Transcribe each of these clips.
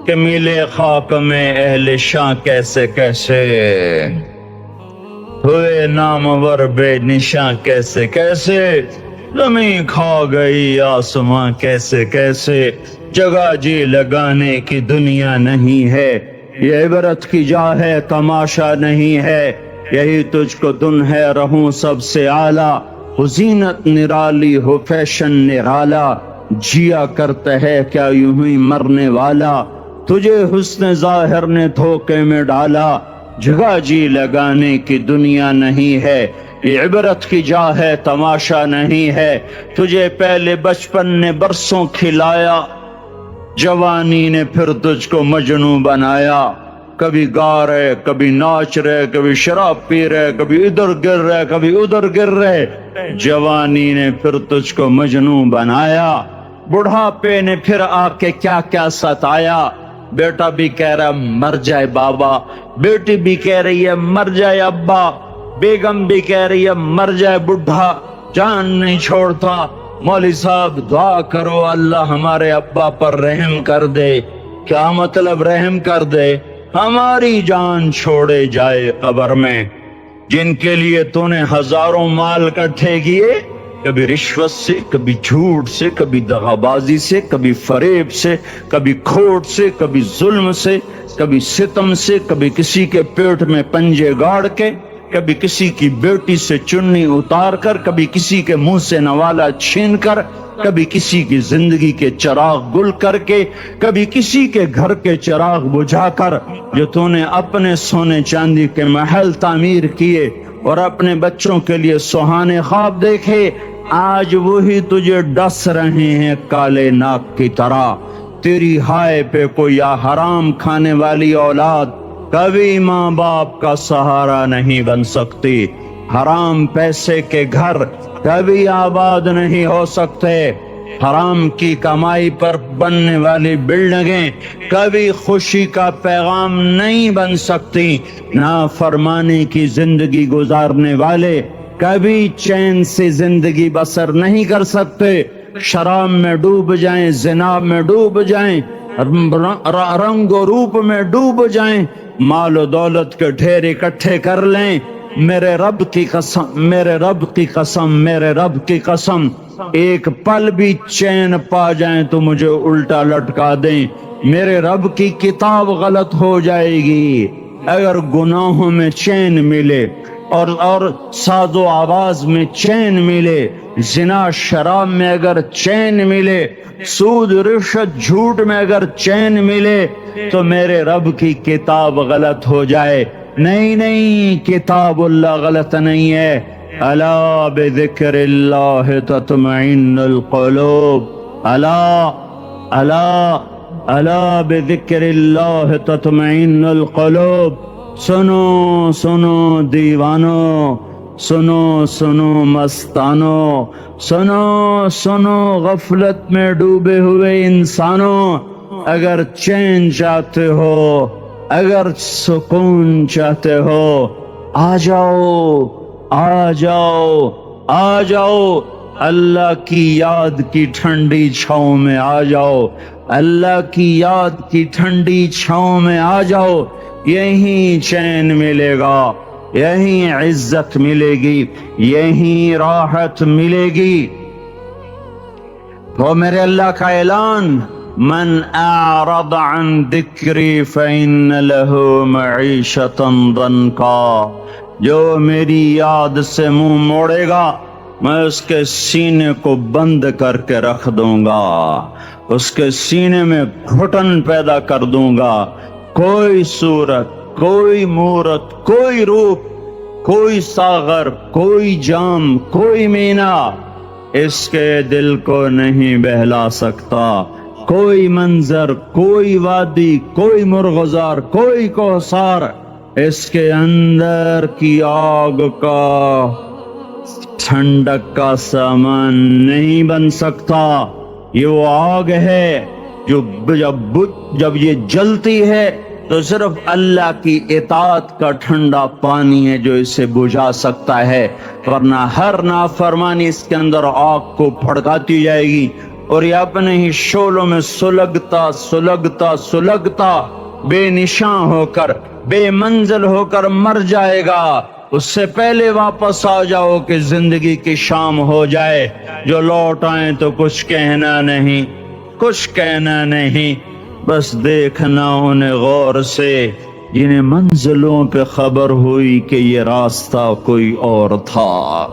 کہ ملے خاک میں اہل شاں کیسے کیسے، ہوئے نامور بے نشاں کیسے کیسے، زمین کھا گئی آسماں کیسے کیسے، جگہ جی لگانے کی دنیا نہیں ہے، یہ عبرت کی جا ہے تماشا نہیں ہے، یہی تجھ کو دن ہے رہوں سب سے اعلیٰ، ہو زینت نرالی ہو فیشن نرالا، جیا کرتا ہے کیا یوں ہی مرنے والا، تجھے حسن ظاہر نے دھوکے میں ڈالا، جگہ جی لگانے کی دنیا نہیں ہے، یہ عبرت کی جا ہے تماشا نہیں ہے، تجھے پہلے بچپن نے برسوں کھلایا، جوانی نے پھر تجھ کو مجنوں بنایا، کبھی گا رہے کبھی ناچ رہے کبھی شراب پی رہے کبھی ادھر گر رہے کبھی ادھر گر رہے، جوانی نے پھر تجھ کو مجنوں بنایا، بڑھاپے نے پھر آ کے کیا کیا ستایا، بیٹا بھی کہہ رہا مر جائے بابا، بیٹی بھی کہہ رہی ہے مر جائے ابا، بیگم بھی کہہ رہی ہے مر جائے بڈھا، جان نہیں چھوڑتا، مولوی صاحب دعا کرو اللہ ہمارے ابا پر رحم کر دے، کیا مطلب رحم کر دے؟ ہماری جان چھوڑے جائے قبر میں، جن کے لیے تو نے ہزاروں مال اکٹھے کیے، کبھی رشوت سے کبھی جھوٹ سے کبھی دغابازی سے کبھی فریب سے کبھی کھوٹ سے کبھی ظلم سے کبھی ستم سے، کبھی کسی کے پیٹ میں پنجے گاڑ کے، کبھی کسی کی بیٹی سے چنی اتار کر، کبھی کسی کے منہ سے نوالا چھین کر، کبھی کسی کی زندگی کے چراغ گل کر کے، کبھی کسی کے گھر کے چراغ بجھا کر، جو تو نے اپنے سونے چاندی کے محل تعمیر کیے اور اپنے بچوں کے لیے سہانے خواب دیکھے، آج وہی تجھے ڈس رہے ہیں کالے ناک کی طرح، تیری ہائے پہ کوئی حرام کھانے والی اولاد کبھی ماں باپ کا سہارا نہیں بن سکتی، حرام پیسے کے گھر کبھی آباد نہیں ہو سکتے، حرام کی کمائی پر بننے والی بلڈنگیں کبھی خوشی کا پیغام نہیں بن سکتی، نافرمانی کی زندگی گزارنے والے کبھی چین سے زندگی بسر نہیں کر سکتے، شراب میں ڈوب جائیں، زنا میں ڈوب جائیں، رنگ و روپ میں ڈوب جائیں، مال و دولت کے ڈھیر اکٹھے کر لیں، میرے رب کی قسم، میرے رب کی قسم، میرے رب کی قسم، ایک پل بھی چین پا جائیں تو مجھے الٹا لٹکا دیں، میرے رب کی کتاب غلط ہو جائے گی اگر گناہوں میں چین ملے اور ساز و آواز میں چین ملے، زنا شراب میں اگر چین ملے، سود رشوت جھوٹ میں اگر چین ملے تو میرے رب کی کتاب غلط ہو جائے، نہیں نہیں، کتاب اللہ غلط نہیں ہے، الا بذکر اللہ تطمئن القلوب، الا الا الا بذکر اللہ تطمئن القلوب، سنو سنو دیوانو، سنو سنو مستانو، سنو سنو غفلت میں ڈوبے ہوئے انسانوں، اگر چین چاہتے ہو، اگر سکون چاہتے ہو، آ جاؤ آ جاؤ آ جاؤ، اللہ کی یاد کی ٹھنڈی چھاؤں میں آ جاؤ، اللہ کی یاد کی ٹھنڈی چھاؤں میں آ جاؤ، یہیں چین ملے گا، یہیں عزت ملے گی، یہیں راحت ملے گی۔ وہ میرے اللہ کا اعلان، من اعرض عن ذکری فإن له معیشتا ضنکا، جو میری یاد سے منہ موڑے گا میں اس کے سینے کو بند کر کے رکھ دوں گا، اس کے سینے میں گھٹن پیدا کر دوں گا، کوئی صورت، کوئی مورت، کوئی روپ، کوئی ساغر، کوئی جام، کوئی مینا اس کے دل کو نہیں بہلا سکتا، کوئی منظر، کوئی وادی، کوئی مرغزار، کوئی کوثر اس کے اندر کی آگ کا ٹھنڈک کا سامان نہیں بن سکتا، یہ وہ آگ ہے جو جب یہ جلتی ہے تو صرف اللہ کی اطاعت کا ٹھنڈا پانی ہے جو اسے بجھا سکتا ہے، ورنہ ہر نافرمانی اس کے اندر آگ کو بھڑکاتی جائے گی، اور یہ اپنے ہی شعلوں میں سلگتا سلگتا سلگتا بے نشاں ہو کر بے منزل ہو کر مر جائے گا، اس سے پہلے واپس آ جاؤ کہ زندگی کی شام ہو جائے۔ جو لوٹ آئیں تو کچھ کہنا نہیں، کچھ کہنا نہیں، بس دیکھنا انہیں غور سے جنہیں منزلوں پہ خبر ہوئی کہ یہ راستہ کوئی اور تھا۔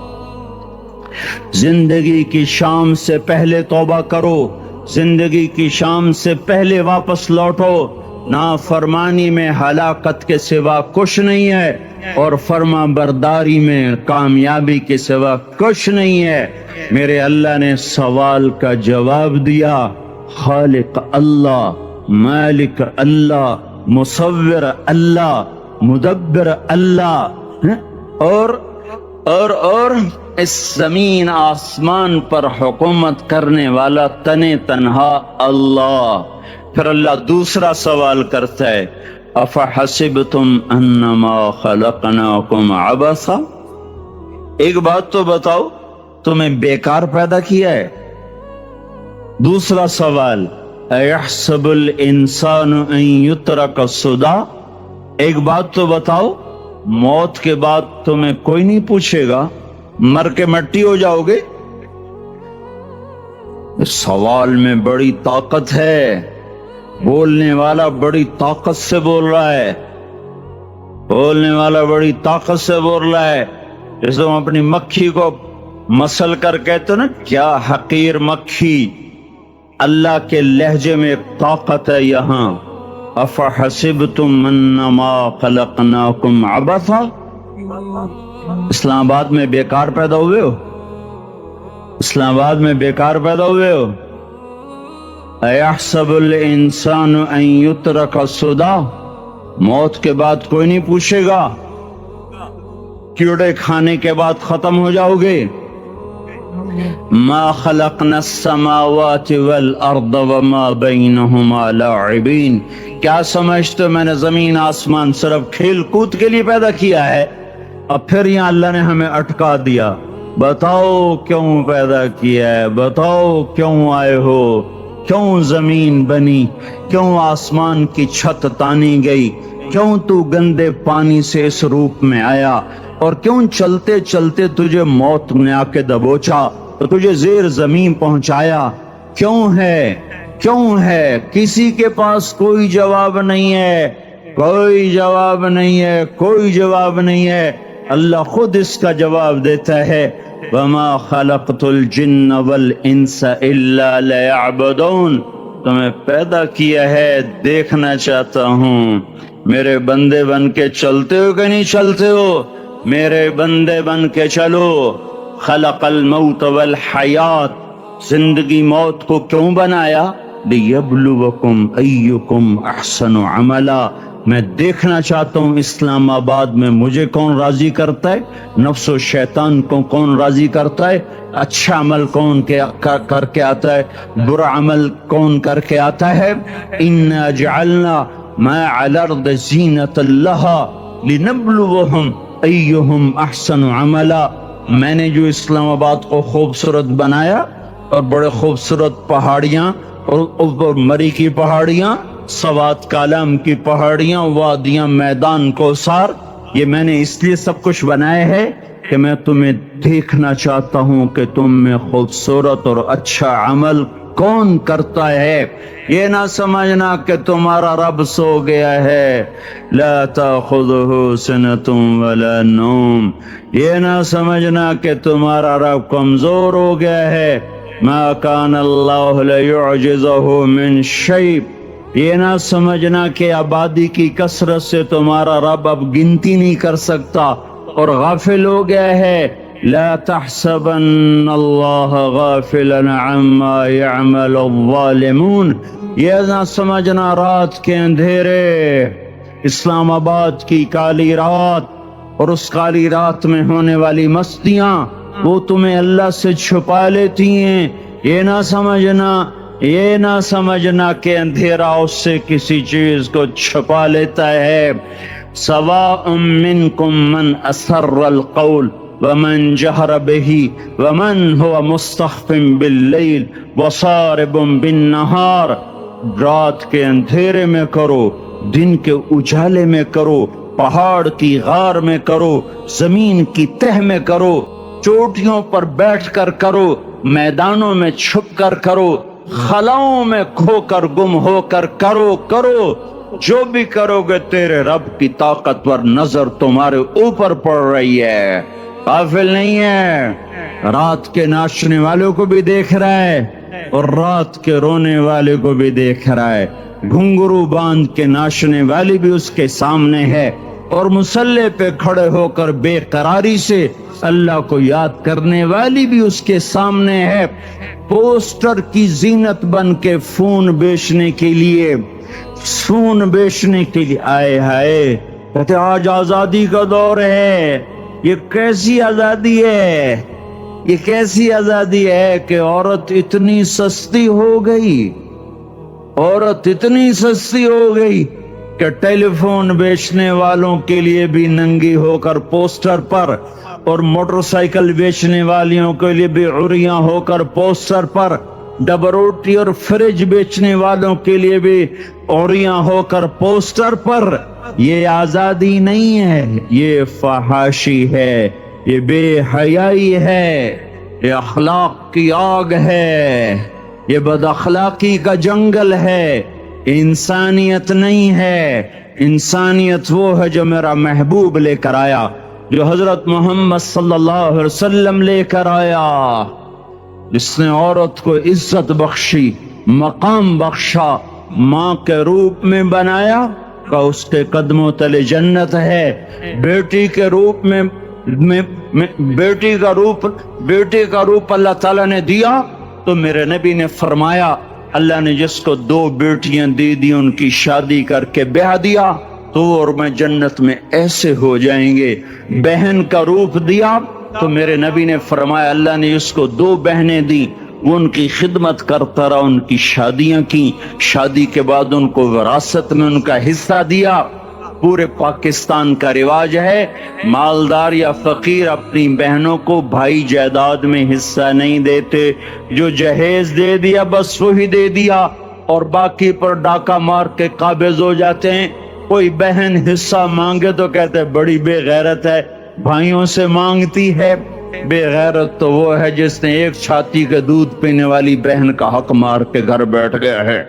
زندگی کی شام سے پہلے توبہ کرو، زندگی کی شام سے پہلے واپس لوٹو۔ نافرمانی میں ہلاکت کے سوا کچھ نہیں ہے، اور فرما برداری میں کامیابی کے سوا کچھ نہیں ہے۔ میرے اللہ نے سوال کا جواب دیا، خالق اللہ، مالک اللہ، مصور اللہ، مدبر اللہ، اور اس زمین آسمان پر حکومت کرنے والا تنہا اللہ۔ پھر اللہ دوسرا سوال کرتا ہے، افحسبتم انما خلقناکم عبثا، ایک بات تو بتاؤ، تمہیں بیکار پیدا کیا ہے؟ دوسرا سوال، ایحسب الانسان ان یترک سدی، ایک بات تو بتاؤ، موت کے بعد تمہیں کوئی نہیں پوچھے گا، مر کے مٹی ہو جاؤ گے؟ اس سوال میں بڑی طاقت ہے، بولنے والا بڑی طاقت سے بول رہا ہے، بولنے والا بڑی طاقت سے بول رہا ہے۔ جیسے ہم اپنی مکھی کو مسل کر کہتے نا، کیا حقیر مکھی، اللہ کے لہجے میں ایک طاقت ہے یہاں۔ افحسبتم انما خلقناکم عبثا، اسلام آباد میں بیکار پیدا ہوئے ہو؟ اسلام آباد میں بیکار پیدا ہوئے ہو؟ ایحسب الانسان ان یترک سدی، موت کے بعد کوئی نہیں پوچھے گا، کیڑے کھانے کے بعد ختم ہو جاؤ گے۔ ما خلقنا السماوات والارض وما بینہما لاعبین، کیا سمجھتے میں نے زمین آسمان صرف کھیل کود کے لیے پیدا کیا ہے؟ اب پھر یہاں اللہ نے ہمیں اٹکا دیا، بتاؤ کیوں پیدا کیا ہے، بتاؤ کیوں آئے ہو، کیوں زمین بنی، کیوں آسمان کی چھت تانی گئی، کیوں تو گندے پانی سے اس روپ میں آیا، اور کیوں چلتے چلتے تجھے موت نے آ کے دبوچا تو تجھے زیر زمین پہنچایا، کیوں ہے، کیوں ہے؟ کسی کے پاس کوئی جواب نہیں ہے، کوئی جواب نہیں ہے، کوئی جواب نہیں ہے۔ اللہ خود اس کا جواب دیتا ہے، وَمَا خَلَقْتُ الْجِنَّ وَالْإِنسَ إِلَّا لِيَعْبُدُونَ، تمہیں پیدا کیا ہے دیکھنا چاہتا ہوں، میرے بندے بن کے چلتے ہو کہ نہیں چلتے ہو؟ میرے بندے بن کے چلو۔ خلق الموت والحیات، زندگی موت کو کیوں بنایا؟ لِيَبْلُوَكُمْ أَيُّكُمْ أَحْسَنُ عَمَلًا، میں دیکھنا چاہتا ہوں اسلام آباد میں مجھے کون راضی کرتا ہے، نفس و شیطان کو کون راضی کرتا ہے، اچھا عمل کون کر کے آتا ہے، برا عمل کون کر کے آتا ہے۔ اِنَّا جَعَلْنَا مَا عَلَى الْأَرْضِ زِينَةً لَهَا لِنَبْلُوَهُمْ أَيُّهُمْ أَحْسَنُ عَمَلًا، میں نے جو اسلام آباد کو خوبصورت بنایا، اور بڑے خوبصورت پہاڑیاں، اور اوپر مری کی پہاڑیاں، سوات کالام کی پہاڑیاں، وادیاں، میدان کوثر، یہ میں نے اس لیے سب کچھ بنایا ہے کہ میں تمہیں دیکھنا چاہتا ہوں کہ تم میں خوبصورت اور اچھا عمل کون کرتا ہے۔ یہ نہ سمجھنا کہ تمہارا رب سو گیا ہے، لا تأخذہ سنۃ ولا نوم، یہ نہ سمجھنا کہ تمہارا رب کمزور ہو گیا ہے، ما کان اللہ لیعجزہ من شیء، یہ نہ سمجھنا کہ آبادی کی کثرت سے تمہارا رب اب گنتی نہیں کر سکتا اور غافل ہو گیا ہے۔ لا تحسبن اللہ غافلا عما يعمل الظالمون، یہ نہ سمجھنا رات کے اندھیرے، اسلام آباد کی کالی رات اور اس کالی رات میں ہونے والی مستیاں وہ تمہیں اللہ سے چھپا لیتی ہیں، یہ نہ سمجھنا، یہ نہ سمجھنا کہ اندھیرا اس سے کسی چیز کو چھپا لیتا ہے۔ سواء منکم من اسر القول ومن جہر بہ ومن هو مستخف باللیل وصارب بالنہار، رات کے اندھیرے میں کرو، دن کے اجالے میں کرو، پہاڑ کی غار میں کرو، زمین کی تہ میں کرو، چوٹیوں پر بیٹھ کر کرو، میدانوں میں چھپ کر کرو، خلاؤں میں کھو کر گم ہو کر کرو، جو بھی کرو گے تیرے رب کی طاقتور نظر تمہارے اوپر پڑ رہی ہے، غافل نہیں ہے۔ رات کے ناچنے والوں کو بھی دیکھ رہا ہے اور رات کے رونے والے کو بھی دیکھ رہا ہے، گھنگرو باندھ کے ناچنے والی بھی اس کے سامنے ہے، اور مصلی پہ کھڑے ہو کر بے قراری سے اللہ کو یاد کرنے والی بھی اس کے سامنے ہے، پوسٹر کی زینت بن کے فون بیچنے کے لیے آئے ہائے، کہتے آج آزادی کا دور ہے۔ یہ کیسی آزادی ہے، یہ کیسی آزادی ہے کہ عورت اتنی سستی ہو گئی، عورت اتنی سستی ہو گئی کہ ٹیلی فون بیچنے والوں کے لیے بھی ننگی ہو کر پوسٹر پر، اور موٹر سائیکل بیچنے والیوں کے لیے بھی عریاں ہو کر پوسٹر پر، ڈبل روٹی اور فریج بیچنے والوں کے لیے بھی عریاں ہو کر پوسٹر پر۔ یہ آزادی نہیں ہے، یہ فحاشی ہے، یہ بے حیائی ہے، یہ اخلاق کی آگ ہے، یہ بد اخلاقی کا جنگل ہے، انسانیت نہیں ہے۔ انسانیت وہ ہے جو میرا محبوب لے کر آیا، جو حضرت محمد صلی اللہ علیہ وسلم لے کر آیا، جس نے عورت کو عزت بخشی، مقام بخشا، ماں کے روپ میں بنایا کہ اس کے قدموں تلے جنت ہے، بیٹی کے روپ میں بیٹی کا روپ اللہ تعالیٰ نے دیا، تو میرے نبی نے فرمایا اللہ نے جس کو 2 بیٹیاں دے دی ان کی شادی کر کے بیاہ دیا تو اور میں جنت میں ایسے ہو جائیں گے۔ بہن کا روپ دیا تو میرے نبی نے فرمایا اللہ نے جس کو 2 بہنیں دی وہ ان کی خدمت کرتا رہا، ان کی شادیاں کی، شادی کے بعد ان کو وراثت میں ان کا حصہ دیا۔ پورے پاکستان کا رواج ہے مالدار یا فقیر اپنی بہنوں کو بھائی جائیداد میں حصہ نہیں دیتے، جو جہیز دے دیا بس وہی دے دیا، اور باقی پر ڈاکہ مار کے قابض ہو جاتے ہیں۔ کوئی بہن حصہ مانگے تو کہتے بڑی بے غیرت ہے، بھائیوں سے مانگتی ہے۔ بے غیرت تو وہ ہے جس نے ایک چھاتی کے دودھ پینے والی بہن کا حق مار کے گھر بیٹھ گیا ہے۔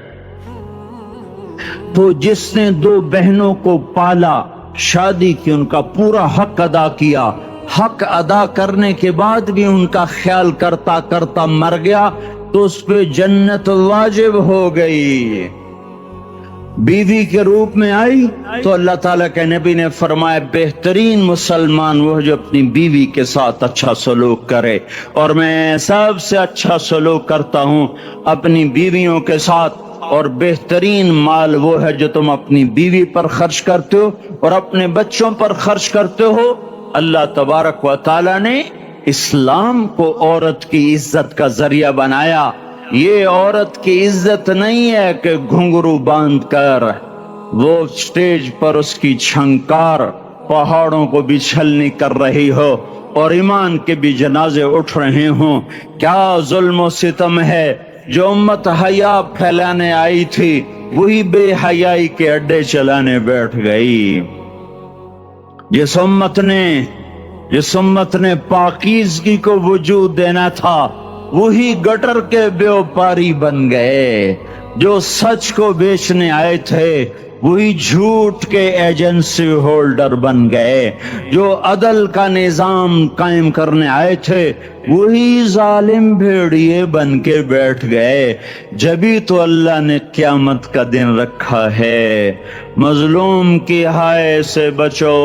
تو جس نے 2 بہنوں کو پالا، شادی کی، ان کا پورا حق ادا کیا، حق ادا کرنے کے بعد بھی ان کا خیال کرتا کرتا مر گیا تو اس پہ جنت واجب ہو گئی۔ بیوی کے روپ میں آئی تو اللہ تعالیٰ کے نبی نے فرمایا بہترین مسلمان وہ جو اپنی بیوی کے ساتھ اچھا سلوک کرے، اور میں سب سے اچھا سلوک کرتا ہوں اپنی بیویوں کے ساتھ، اور بہترین مال وہ ہے جو تم اپنی بیوی پر خرچ کرتے ہو اور اپنے بچوں پر خرچ کرتے ہو۔ اللہ تبارک و تعالیٰ نے اسلام کو عورت کی عزت کا ذریعہ بنایا۔ یہ عورت کی عزت نہیں ہے کہ گھنگرو باندھ کر وہ سٹیج پر اس کی چھنکار پہاڑوں کو بھی چھلنی کر رہی ہو اور ایمان کے بھی جنازے اٹھ رہے ہوں۔ کیا ظلم و ستم ہے، جو امت حیا پھیلانے آئی تھی وہی بے حیائی کے اڈے چلانے بیٹھ گئی۔ جس امت نے پاکیزگی کو وجود دینا تھا وہی گٹر کے بیوپاری بن گئے، جو سچ کو بیچنے آئے تھے وہی جھوٹ کے ایجنسی ہولڈر بن گئے، جو عدل کا نظام قائم کرنے آئے تھے وہی ظالم بھیڑیے بن کے بیٹھ گئے۔ جبھی تو اللہ نے قیامت کا دن رکھا ہے۔ مظلوم کی ہائے سے بچو،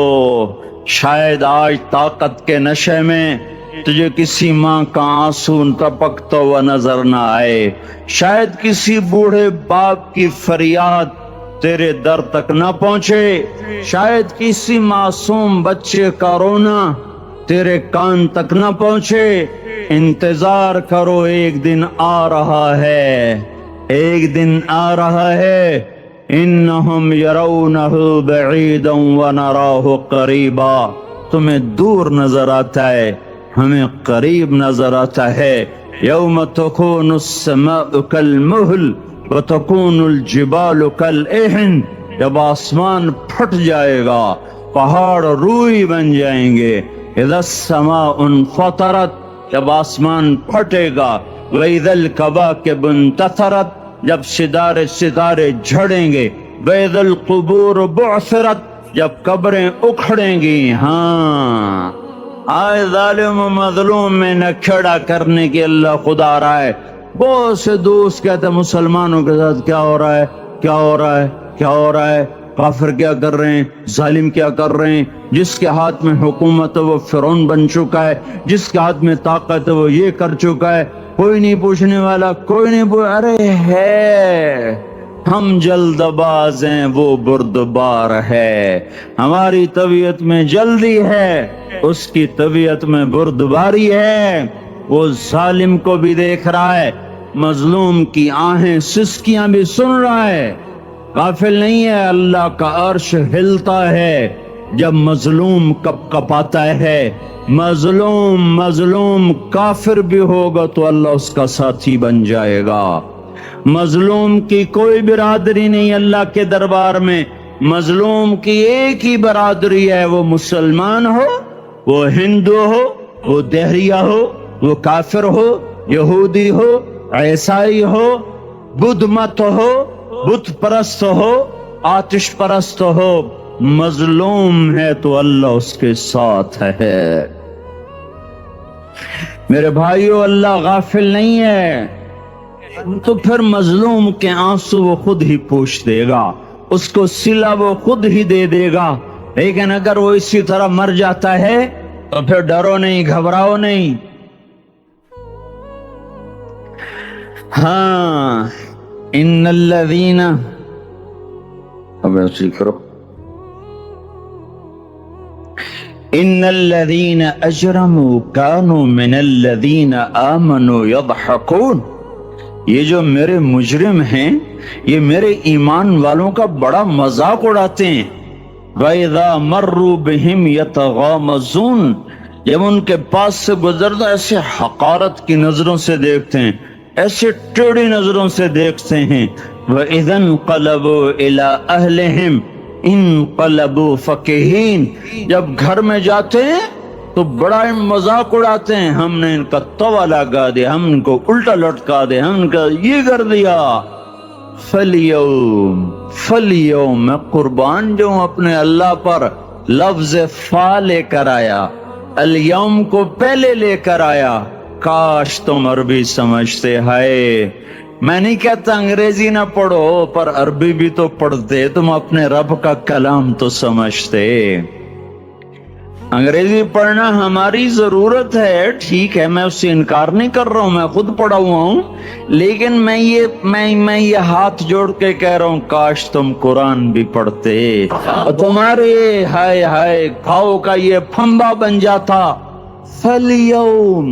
شاید آج طاقت کے نشے میں تجھے کسی ماں کا آنسو ٹپکتا ہوا نظر نہ آئے، شاید کسی بوڑھے باپ کی فریاد تیرے در تک نہ پہنچے، شاید کسی معصوم بچے کا رونا تیرے کان تک نہ پہنچے۔ انتظار کرو، ایک دن آ رہا ہے، ایک دن آ رہا ہے۔ انہم یرونہ بعیدا ونراہ قریبا، تمہیں دور نظر آتا ہے، ہمیں قریب نظر آتا ہے۔ یوم تکون السماء کالمہل وتکون الجبال کالعہن، جب آسمان پھٹ جائے گا، پہاڑ روئی بن جائیں گے۔ اذا السماء انفطرت، جب آسمان پھٹے گا۔ وَإِذَا الْكَوَاكِبُ انتثرت، جب ستارے جھڑیں گے۔ وَإِذَا الْقُبُورُ بُعْثِرَتْ، جب قبریں اکھڑیں گی۔ ہاں آئے ظالم و مظلوم میں نہ کھڑا کرنے کی اللہ خدا آ رہا ہے۔ بہت سے دوست کہتے ہیں مسلمانوں کے ساتھ کیا ہو رہا ہے، کیا ہو رہا ہے، کیا ہو رہا ہے، کافر کیا کر رہے ہیں، ظالم کیا کر رہے ہیں، جس کے ہاتھ میں حکومت ہے وہ فرعون بن چکا ہے، جس کے ہاتھ میں طاقت ہے وہ یہ کر چکا ہے، کوئی نہیں پوچھنے والا، کوئی نہیں ارے ہے، ہم جلد باز ہیں وہ بردبار ہے، ہماری طبیعت میں جلدی ہے، اس کی طبیعت میں بردباری ہے۔ وہ ظالم کو بھی دیکھ رہا ہے، مظلوم کی آہیں سسکیاں بھی سن رہا ہے، غافل نہیں ہے۔ اللہ کا عرش ہلتا ہے جب مظلوم کپ کپاتا ہے۔ مظلوم کافر بھی ہوگا تو اللہ اس کا ساتھی بن جائے گا۔ مظلوم کی کوئی برادری نہیں اللہ کے دربار میں، مظلوم کی ایک ہی برادری ہے، وہ مسلمان ہو، وہ ہندو ہو، وہ دہریہ ہو، وہ کافر ہو، یہودی ہو، عیسائی ہو، بدھ مت ہو، بت پرست ہو، آتش پرست ہو، مظلوم ہے تو اللہ اس کے ساتھ ہے۔ میرے بھائیو، اللہ غافل نہیں ہے، تو پھر مظلوم کے آنسو وہ خود ہی پوچھ دے گا، اس کو صلہ وہ خود ہی دے دے گا۔ لیکن اگر وہ اسی طرح مر جاتا ہے تو پھر ڈرو نہیں، گھبراؤ نہیں۔ ہاں ان الذین، اب ایسی کرو، ان الذین اجرموا کانوا من الذین آمنوا یضحکون، یہ جو میرے مجرم ہیں یہ میرے ایمان والوں کا بڑا مذاق اڑاتے ہیں۔ وَإِذَا مَرُّوا بِهِمْ يَتَغَامَزُونَ، جب ان کے پاس سے گزرتا ایسے حقارت کی نظروں سے دیکھتے ہیں، ایسے ٹیڑھی نظروں سے دیکھتے ہیں۔ وَإِذَا انقلبوا إِلَىٰ أَهْلِهِمْ انقلبوا فَكِهِينَ، جب گھر میں جاتے ہیں تو بڑا مذاق اڑاتے ہیں، ہم نے ان کا توا لگا دیا، ہم ان کو الٹا لٹکا دیا، ہم ان کا یہ کر دیا۔ فَالْيَوْمَ، میں قربان جو ہوں اپنے اللہ پر، لفظ فا لے کر آیا، الیوم کو پہلے لے کر آیا۔ کاش تم عربی سمجھتے۔ ہائے، میں نہیں کہتا انگریزی نہ پڑھو، پر عربی بھی تو پڑھتے، تم اپنے رب کا کلام تو سمجھتے۔ انگریزی پڑھنا ہماری ضرورت ہے، ٹھیک ہے، میں اس سے انکار نہیں کر رہا ہوں، میں خود پڑھا ہوا ہوں، لیکن میں یہ ہاتھ جوڑ کے کہہ رہا ہوں کاش تم قرآن بھی پڑھتے اور تمہارے ہائے ہائے کھاؤ کا یہ پھمبا بن جاتا۔ فَالْيَوْمَ،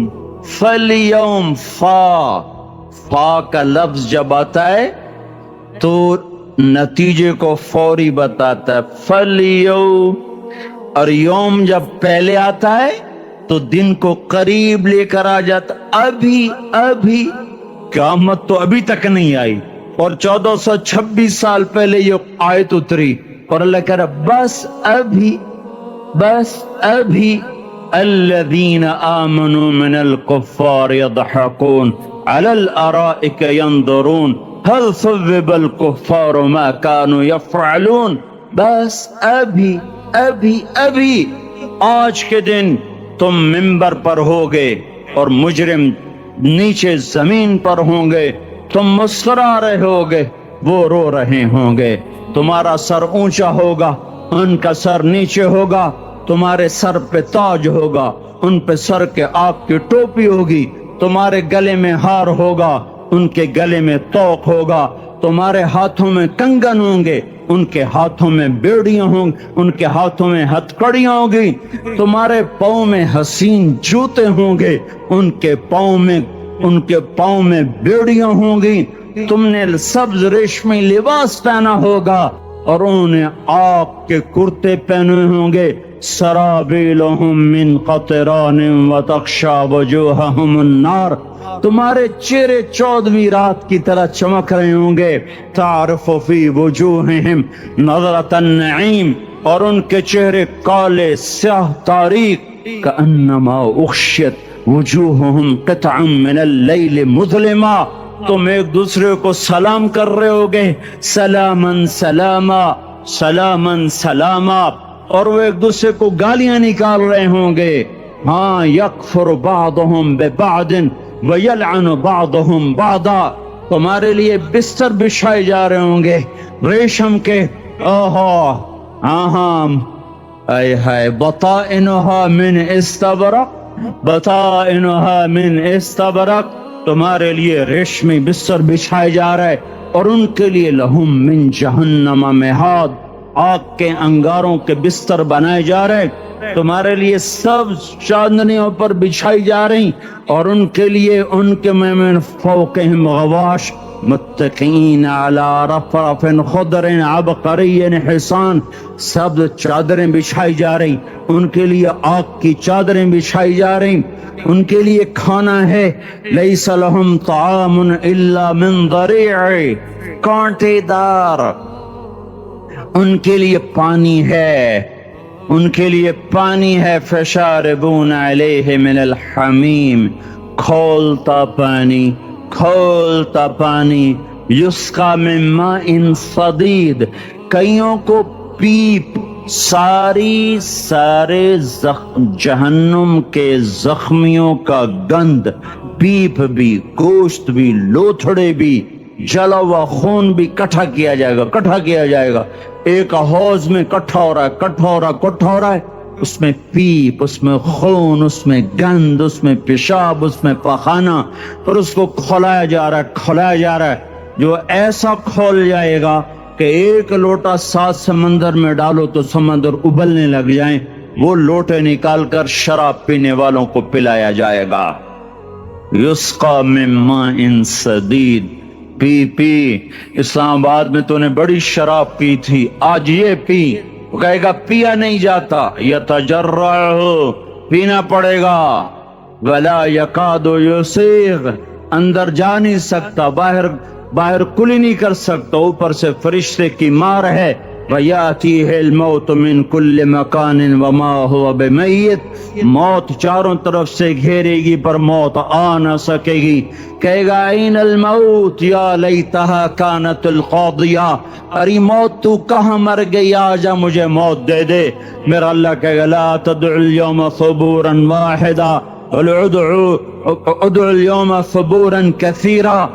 فا کا لفظ جب آتا ہے تو نتیجے کو فوری بتاتا ہے۔ فَالْيَوْمَ، اور یوم جب پہلے آتا ہے تو دن کو قریب لے کر آ جاتا۔ ابھی قیامت تو ابھی تک نہیں آئی، اور 1426 سال پہلے یہ آیت اتری، اور اللہ کہہ رہا بس ابھی الذین آمنوا من الکفار یضحکون علی الارائک ینظرون هل ثوب الکفار ما كانوا یفعلون۔ بس ابھی آج کے دن تم منبر پر ہوگے اور مجرم نیچے زمین پر ہوں گے، تم مسکرا رہے ہوگے، وہ رو رہے ہوں گے، تمہارا سر اونچا ہوگا، ان کا سر نیچے ہوگا، تمہارے سر پہ تاج ہوگا، ان پہ سر کے آگ کی ٹوپی ہوگی، تمہارے گلے میں ہار ہوگا، ان کے گلے میں توق ہوگا، تمہارے ہاتھوں میں کنگن ہوں گے، ان کے ہاتھوں میں بیڑیاں ہوں گی، ان کے ہاتھوں میں ہتھکڑیاں ہوں گی، تمہارے پاؤں میں حسین جوتے ہوں گے، ان کے پاؤں میں بیڑیاں ہوں گی، تم نے سبز ریشمی لباس پہنا ہوگا اور انہوں نے آگ کے کرتے پہنے ہوں گے، سرابیلہم من قطران وتغشا وجوہہم النار، تمہارے چہرے 14ویں رات کی طرح چمک رہے ہوں گے، تعرف فی وجوہہم نظرۃ النعیم، اور ان کے چہرے کالے سیاہ تاریک، کأنما اغشیت وجوہہم قطعا من اللیل مظلما، تم ایک دوسرے کو سلام کر رہے ہوگے، سلامن سلاما سلامن سلاما، اور وہ ایک دوسرے کو گالیاں نکال رہے ہوں گے، ہاں یکفر بعضهم ببعض ویلعن بعضهم بعضا، تمہارے لیے بستر بچھائے جا رہے ہوں گے ریشم کے، اے ہائے، بطائنها من استبرق، بطائنها من استبرق، تمہارے لیے ریشمی بستر بچھائے جا رہا ہے، اور ان کے لیے لہم من جہنم مہاد، آگ کے انگاروں کے بستر بنائے جا رہے، تمہارے لیے سبز چاندنیوں پر بچھائی جا رہی، اور ان کے لیے ان کے من فوقہم غواش، متقین علی رفرف خضر عبقری حسان، سبز چادریں بچھائی جا رہی، ان کے لیے آگ کی چادریں بچھائی جا رہی، ان کے لیے کھانا ہے، لیس لہم طعام الا من ضریع، کانٹے دار، ان کے لیے پانی ہے، ان کے لیے پانی ہے، فشاربون علیہ من الحمیم، کھولتا پانی، کھولتا پانی، یسقا من ماء صدید، کئیوں کو پیپ، سارے جہنم کے زخمیوں کا گند، پیپ بھی، گوشت بھی، لوتھڑے بھی، جلا ہوا خون بھی کٹھا کیا جائے گا، کٹھا کیا جائے گا، ایک حوض میں کٹھا ہو رہا ہے، کٹھا ہو رہا ہے، کٹھا ہو رہا ہے، اس میں پیپ، اس میں خون، اس میں گند، اس میں پیشاب، اس میں پخانہ، اور اس کو کھولایا جا رہا ہے، کھولایا جا رہا ہے، جو ایسا کھول جائے گا کہ ایک لوٹا 7 سمندر میں ڈالو تو سمندر ابلنے لگ جائیں، وہ لوٹے نکال کر شراب پینے والوں کو پلایا جائے گا، یسقا من ماء صدید، پی پی، اسلام آباد میں تو نے بڑی شراب پی تھی، آج یہ پی، وہ کہے گا پیا نہیں جاتا، یتجرعہ، پینا پڑے گا، ولا یکاد یسیغ، اندر جا نہیں سکتا، باہر کل ہی نہیں کر سکتا، اوپر سے فرشتے کی مار ہے، وَيَأْتِيهِ الْمَوْتُ مِنْ كُلِّ مَكَانٍ وَمَا هُوَ بِمَيِّتٍ، موت چاروں طرف سے گھیرے گی پر موت آ نہ سکے گی، کہے گا اَيْنَ الْمَوْتِ يَا لَيْتَهَا كَانَتِ الْقَاضِيَةَ، ارے موت تو کہاں مر گئی، آجا مجھے موت دے دے، میرا اللہ کہے گا لَا تَدْعُ الْيَوْمَ ثُبُورًا وَاحِدًا ادعو الْيَوْمَ ثُبُورًا كَثِيرًا،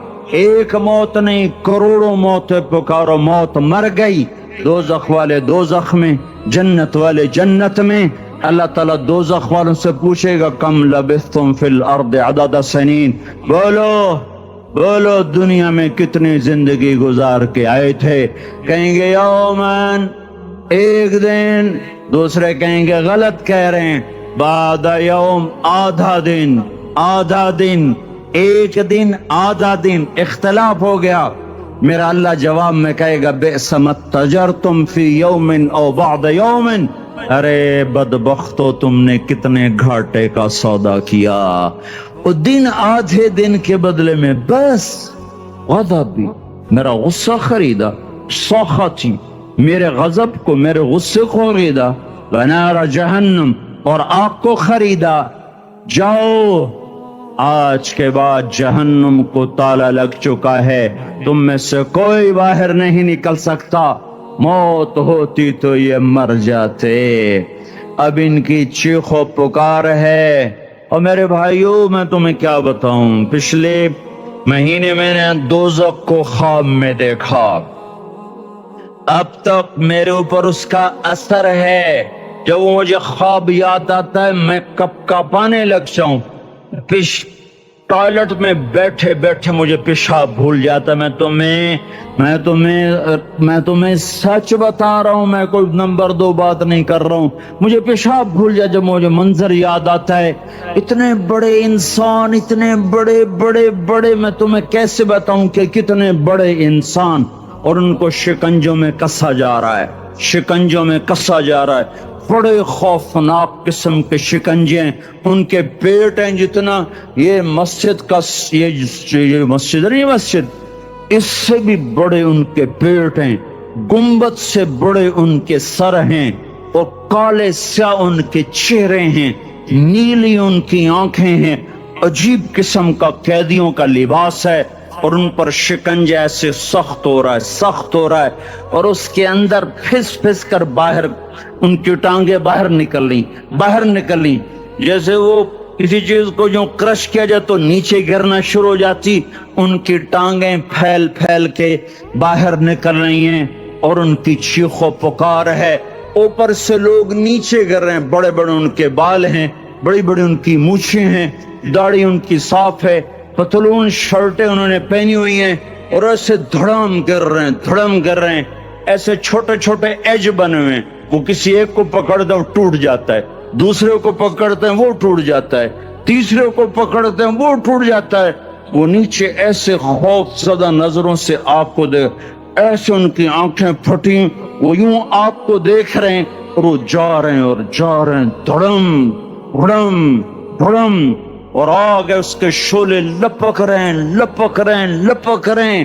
ایک موت نہیں کروڑوں موتیں پکارو، موت مر گئی، دوزخ والے دوزخ میں، جنت والے جنت میں، اللہ تعالیٰ دوزخ والوں سے پوچھے گا کم لبثتم فی الارض عدد سنین، بولو دنیا میں کتنی زندگی گزار کے آئے تھے، کہیں گے یومن، ایک دن، دوسرے کہیں گے غلط کہہ رہے ہیں، بعد یوم، آدھا دن، آدھا دن، ایک دن، آدھا دن، اختلاف ہو گیا، میرا اللہ جواب میں کہے گا بئس ما تجرتم فی یوم او بعد یوم، ارے بدبختو تم نے کتنے گھاٹے کا سودا کیا، وہ دن آدھے دن کے بدلے میں بس غضب بھی، میرا غصہ خریدا، سخطی، میرے غضب کو، میرے غصے کو خریدا، ونار جہنم، اور آگ کو خریدا، جاؤ آج کے بعد جہنم کو تالا لگ چکا ہے، تم میں سے کوئی باہر نہیں نکل سکتا، موت ہوتی تو یہ مر جاتے، اب ان کی چیخ و پکار ہے، اور میرے بھائیوں میں تمہیں کیا بتاؤں، پچھلے مہینے میں نے دوزخ کو خواب میں دیکھا، اب تک میرے اوپر اس کا اثر ہے، جب وہ مجھے خواب یاد آتا ہے میں کپ کپانے لگ جاؤں، ٹوائلٹ میں بیٹھے بیٹھے مجھے پیشاب بھول جاتا، میں تمہیں سچ بتا رہا ہوں، میں کوئی نمبر 2 بات نہیں کر رہا ہوں، مجھے پیشاب بھول جاتا جب مجھے منظر یاد آتا ہے، اتنے بڑے انسان، اتنے بڑے بڑے بڑے، میں تمہیں کیسے بتاؤں کہ کتنے بڑے انسان، اور ان کو شکنجوں میں کسا جا رہا ہے، شکنجوں میں کسا جا رہا ہے، بڑے خوفناک قسم کے شکنجے ہیں، ان کے پیٹ ہیں جتنا یہ مسجد کا یہ مسجد نہیں، مسجد اس سے بھی بڑے ان کے پیٹ ہیں، گنبد سے بڑے ان کے سر ہیں، اور کالے سیاہ ان کے چہرے ہیں، نیلی ان کی آنکھیں ہیں، عجیب قسم کا قیدیوں کا لباس ہے، اور ان پر شکنجہ ایسے سخت ہو رہا ہے، سخت ہو رہا ہے، اور اس کے اندر پھس پھس کر باہر ان کی ٹانگیں باہر نکلی جیسے وہ کسی چیز کو جو کرش کیا جائے تو نیچے گرنا شروع ہو جاتی، ان کی ٹانگیں پھیل پھیل کے باہر نکل رہی ہیں، اور ان کی چیخ و پکار ہے، اوپر سے لوگ نیچے گر رہے ہیں، بڑے بڑے ان کے بال ہیں، بڑی بڑی ان کی مونچھیں ہیں، داڑھی ان کی صاف ہے، پتلون شرٹیں انہوں نے پہنی ہوئی ہیں، اور ایسے دھڑم گر رہے ہیں، ایسے چھوٹے چھوٹے ایج بنے ہوئے ہیں، وہ کسی ایک کو پکڑتے ہیں ٹوٹ جاتا ہے، دوسرے کو پکڑتے ہیں وہ ٹوٹ جاتا ہے، تیسرے کو پکڑتے ہیں وہ ٹوٹ جاتا ہے، وہ نیچے ایسے خوف زدہ نظروں سے آپ کو دیکھ، ایسے ان کی آنکھیں پھٹی، وہ یوں آپ کو دیکھ رہے ہیں، اور وہ جا رہے ہیں دھڑم دھڑم، اور آگے اس کے شعلے لپک رہے ہیں،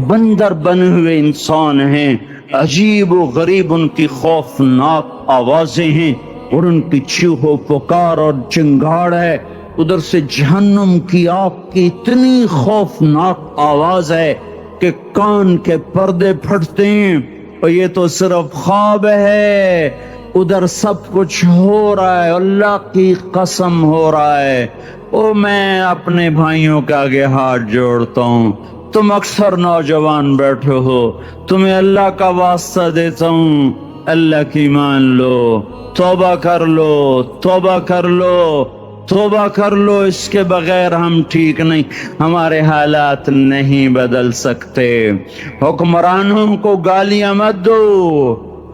بندر بنے ہوئے انسان ہیں، عجیب و غریب ان کی خوفناک آوازیں ہیں، اور ان کی چیخ و پکار اور چنگاڑ ہے، ادھر سے جہنم کی آگ کی اتنی خوفناک آواز ہے کہ کان کے پردے پھٹتے ہیں، اور یہ تو صرف خواب ہے، ادھر سب کچھ ہو رہا ہے، اللہ کی قسم ہو رہا ہے۔ او میں اپنے بھائیوں کے آگے ہاتھ جوڑتا ہوں، تم اکثر نوجوان بیٹھے ہو، تمہیں اللہ کا واسطہ دیتا ہوں، اللہ کی مان لو، توبہ کر لو، اس کے بغیر ہم ٹھیک نہیں، ہمارے حالات نہیں بدل سکتے۔ حکمرانوں کو گالیاں مت دو،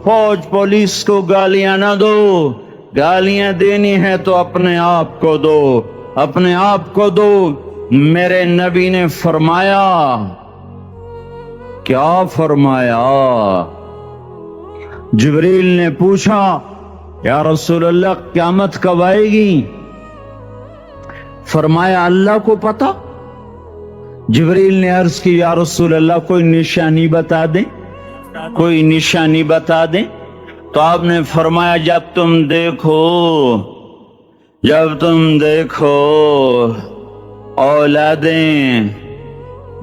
فوج پولیس کو گالیاں نہ دو، گالیاں دینی ہے تو اپنے آپ کو دو، میرے نبی نے فرمایا، کیا فرمایا؟ جبریل نے پوچھا، یا رسول اللہ قیامت کب آئے گی؟ فرمایا اللہ کو پتا۔ جبریل نے عرض کی، یا رسول اللہ کوئی نشانی بتا دیں، تو آپ نے فرمایا جب تم دیکھو اولادیں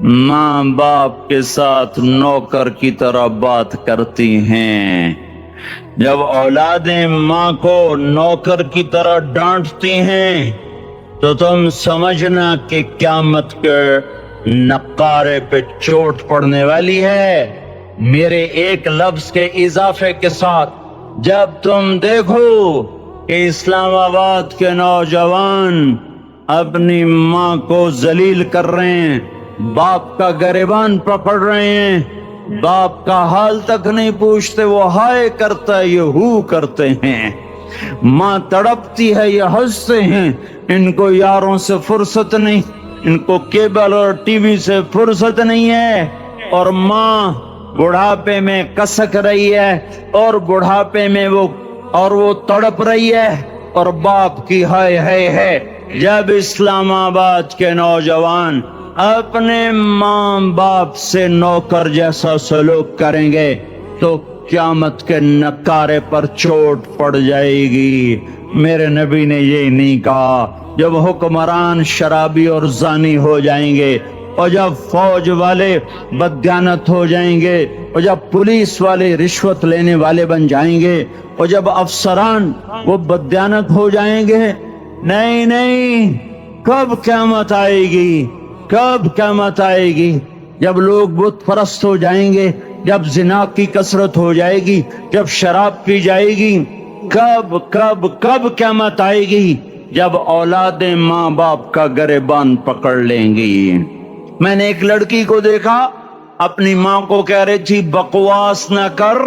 ماں باپ کے ساتھ نوکر کی طرح بات کرتی ہیں، جب اولادیں ماں کو نوکر کی طرح ڈانٹتی ہیں، تو تم سمجھنا کہ قیامت کے نقارے پہ چوٹ پڑنے والی ہے۔ میرے ایک لفظ کے اضافے کے ساتھ جب تم دیکھو کہ اسلام آباد کے نوجوان اپنی ماں کو ذلیل کر رہے ہیں، باپ کا گریبان پکڑ رہے ہیں، باپ کا حال تک نہیں پوچھتے، وہ ہائے کرتا ہے یہ ہو کرتے ہیں، ماں تڑپتی ہے یہ ہنستے ہیں، ان کو یاروں سے فرصت نہیں، ان کو کیبل اور ٹی وی سے فرصت نہیں ہے، اور ماں بڑھاپے میں کسک رہی ہے، اور بڑھاپے میں وہ تڑپ رہی ہے، اور باپ کی ہائے ہے۔ جب اسلام آباد کے نوجوان اپنے ماں باپ سے نوکر جیسا سلوک کریں گے تو قیامت کے نکارے پر چوٹ پڑ جائے گی۔ میرے نبی نے یہ نہیں کہا جب حکمران شرابی اور زانی ہو جائیں گے، اور جب فوج والے بددیانت ہو جائیں گے، اور جب پولیس والے رشوت لینے والے بن جائیں گے، اور جب افسران وہ بددیانت ہو جائیں گے، نہیں، کب قیامت آئے گی؟ جب لوگ بت پرست ہو جائیں گے، جب زنا کی کثرت ہو جائے گی، جب شراب پی جائے گی، کب قیامت آئے گی؟ جب اولادیں ماں باپ کا گریبان پکڑ لیں گی۔ میں نے ایک لڑکی کو دیکھا، اپنی ماں کو کہہ رہی تھی بکواس نہ کر،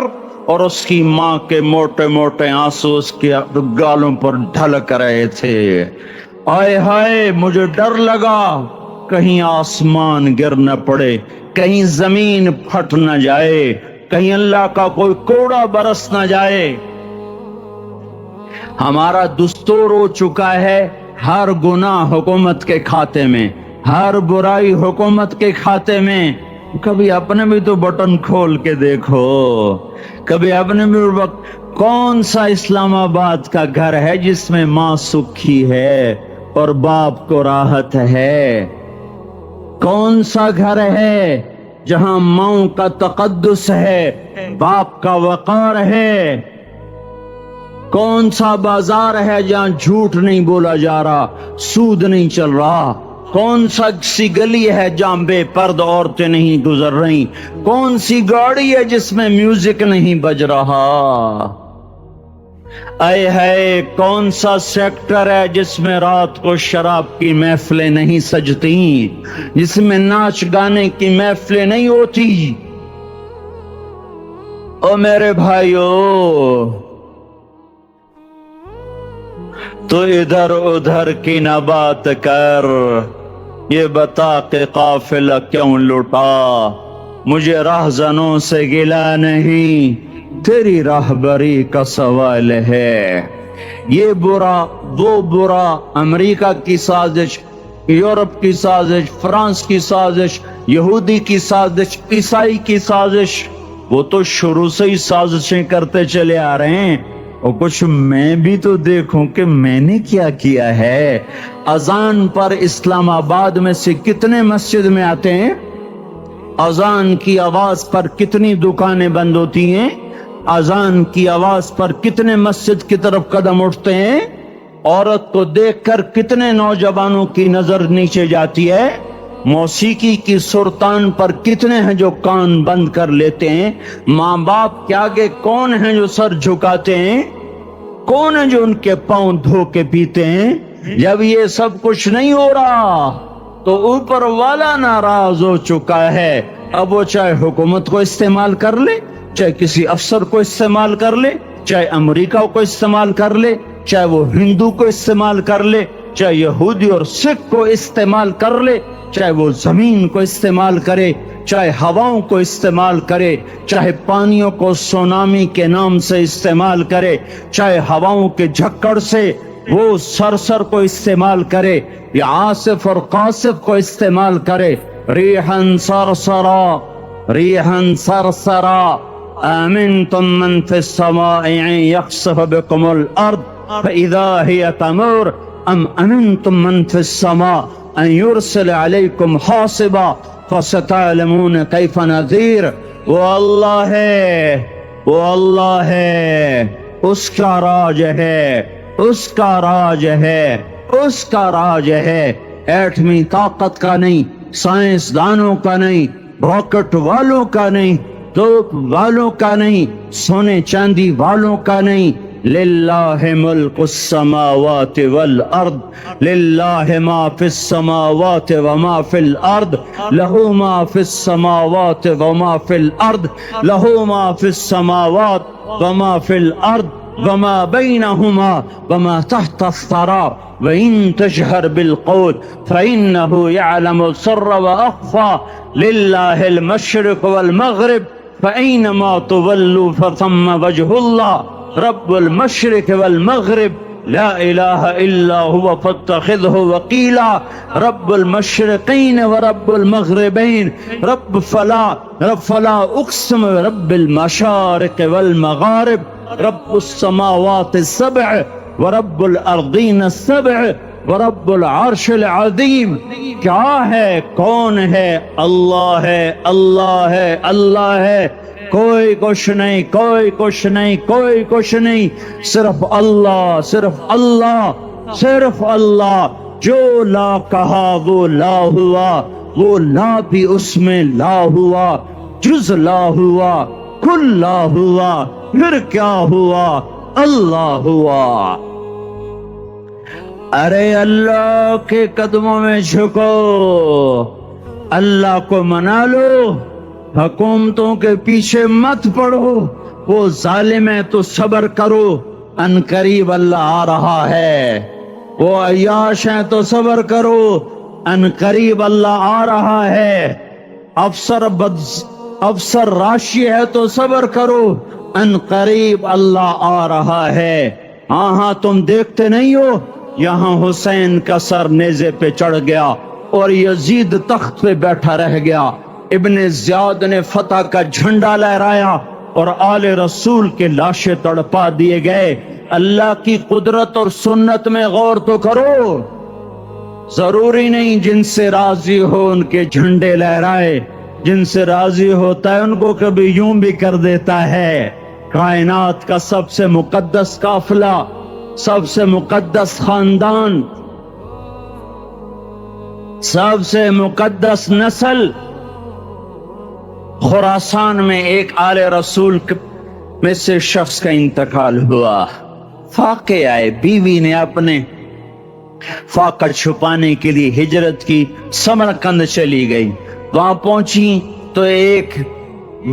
اور اس کی ماں کے موٹے موٹے آنسو اس کے گالوں پر ڈھلک رہے تھے۔ آئے ہائے، مجھے ڈر لگا کہیں آسمان گر نہ پڑے، کہیں زمین پھٹ نہ جائے، کہیں اللہ کا کوئی کوڑا برس نہ جائے۔ ہمارا دستور ہو چکا ہے ہر گناہ حکومت کے کھاتے میں، ہر برائی حکومت کے کھاتے میں۔ کبھی اپنے بھی تو بٹن کھول کے دیکھو، کبھی اپنے بھی کون سا اسلام آباد کا گھر ہے جس میں ماں سکھی ہے اور باپ کو راحت ہے؟ کون سا گھر ہے جہاں ماں کا تقدس ہے، باپ کا وقار ہے؟ کون سا بازار ہے جہاں جھوٹ نہیں بولا جا رہا، سود نہیں چل رہا؟ کون سا سی گلی ہے جہاں بے پرد عورتیں نہیں گزر رہی؟ کون سی گاڑی ہے جس میں میوزک نہیں بج رہا؟ اے ہے کون سا سیکٹر ہے جس میں رات کو شراب کی محفلیں نہیں سجتی، جس میں ناچ گانے کی محفلیں نہیں ہوتی؟ او میرے بھائیو، تو ادھر ادھر کی نہ بات کر، یہ بتا کہ قافلہ کیوں لٹا؟ مجھے راہزنوں سے گلا نہیں، تیری راہبری کا سوال ہے۔ یہ برا وہ برا، امریکہ کی سازش، یورپ کی سازش، فرانس کی سازش، یہودی کی سازش، عیسائی کی سازش، وہ تو شروع سے ہی سازشیں کرتے چلے آ رہے ہیں۔ اور کچھ میں بھی تو دیکھوں کہ میں نے کیا کیا ہے۔ اذان پر اسلام آباد میں سے کتنے مسجد میں آتے ہیں؟ اذان کی آواز پر کتنی دکانیں بند ہوتی ہیں؟ اذان کی آواز پر کتنے مسجد کی طرف قدم اٹھتے ہیں؟ عورت کو دیکھ کر کتنے نوجوانوں کی نظر نیچے جاتی ہے؟ موسیقی کی سرتان پر کتنے ہیں جو کان بند کر لیتے ہیں؟ ماں باپ کے آگے کون ہیں جو سر جھکاتے ہیں؟ کون ہیں جو ان کے پاؤں دھو کے پیتے ہیں؟ جب یہ سب کچھ نہیں ہو رہا تو اوپر والا ناراض ہو چکا ہے۔ اب وہ چاہے حکومت کو استعمال کر لے، چاہے کسی افسر کو استعمال کر لے، چاہے امریکہ کو استعمال کر لے، چاہے وہ ہندو کو استعمال کر لے، چاہے یہودی اور سکھ کو استعمال کر لے، چاہے وہ زمین کو استعمال کرے، چاہے ہواؤں کو استعمال کرے، چاہے پانیوں کو سونامی کے نام سے استعمال کرے، چاہے ہواؤں کے جھکڑ سے وہ سرسر کو استعمال کرے یا آصف اور قاصف کو استعمال کرے، ریحن سرسرا ریحن سرسرا آمنتم من فی السماء ان یخسف بكم الارض فاذا هي تمور ام امنتم من فی السماء ان يرسل عليكم حاصبا فستعلمون كيف نذير۔ وہ اللہ ہے، وہ اللہ ہے، اس کا راج ہے، اس کا راج ہے، اس کا راج ہے۔ ایٹمی طاقت کا نہیں، سائنسدانوں کا نہیں، راکٹ والوں کا نہیں، توپ والوں کا نہیں، سونے چاندی والوں کا نہیں۔ للہ ملک السماوات والارض، للہ ما فی السماوات وما فی الارض، لہ ما فی السماوات وما فی الارض، لہ ما فی السماوات وما فی الارض وما بینہما وما تحت الثرى وإن تجهر بالقول فإنه يعلم السر وأخفى لله المشرق والمغرب فأينما تولوا فثم وجه الله رب المشرق والمغرب لا إله إلا هو فاتخذه وكيلا رب المشرقين ورب المغربين رب فلا أقسم رب المشارق والمغارب رب السماوات السبع ورب الارضین السبع ورب العرش العظیم۔ کیا ہے؟ کون ہے؟ اللہ ہے، اللہ ہے، اللہ ہے، کوئی کچھ نہیں، کوئی کچھ نہیں، کوئی کچھ نہیں، صرف اللہ، صرف اللہ، صرف اللہ۔ جو لا کہا وہ لا ہوا، وہ لا بھی اس میں لا ہوا، جز لا ہوا، کل لا ہوا، پھر کیا ہوا؟ اللہ ہوا۔ ارے اللہ کے قدموں میں جھکو، اللہ کو منا لو، حکومتوں کے پیچھے مت پڑو، وہ ظالم ہے تو صبر کرو، ان قریب اللہ آ رہا ہے۔ وہ عیاش ہیں تو صبر کرو، ان قریب اللہ آ رہا ہے۔ افسر راشی ہے تو صبر کرو، ان قریب اللہ آ رہا ہے۔ ہاں ہاں تم دیکھتے نہیں ہو یہاں حسین کا سر نیزے پہ چڑھ گیا اور یزید تخت پہ بیٹھا رہ گیا، ابن زیاد نے فتح کا جھنڈا لہرایا اور آل رسول کے لاشیں تڑپا دیے گئے۔ اللہ کی قدرت اور سنت میں غور تو کرو، ضروری نہیں جن سے راضی ہو ان کے جھنڈے لہرائے، جن سے راضی ہوتا ہے ان کو کبھی یوں بھی کر دیتا ہے۔ کائنات کا سب سے مقدس قافلہ، سب سے مقدس خاندان، سب سے مقدس نسل، خراسان میں ایک آل رسول میں سے شخص کا انتقال ہوا۔ فاقے آئے، بیوی نے اپنے فاقہ چھپانے کے لیے ہجرت کی، سمرقند چلی گئی۔ وہاں پہنچی تو ایک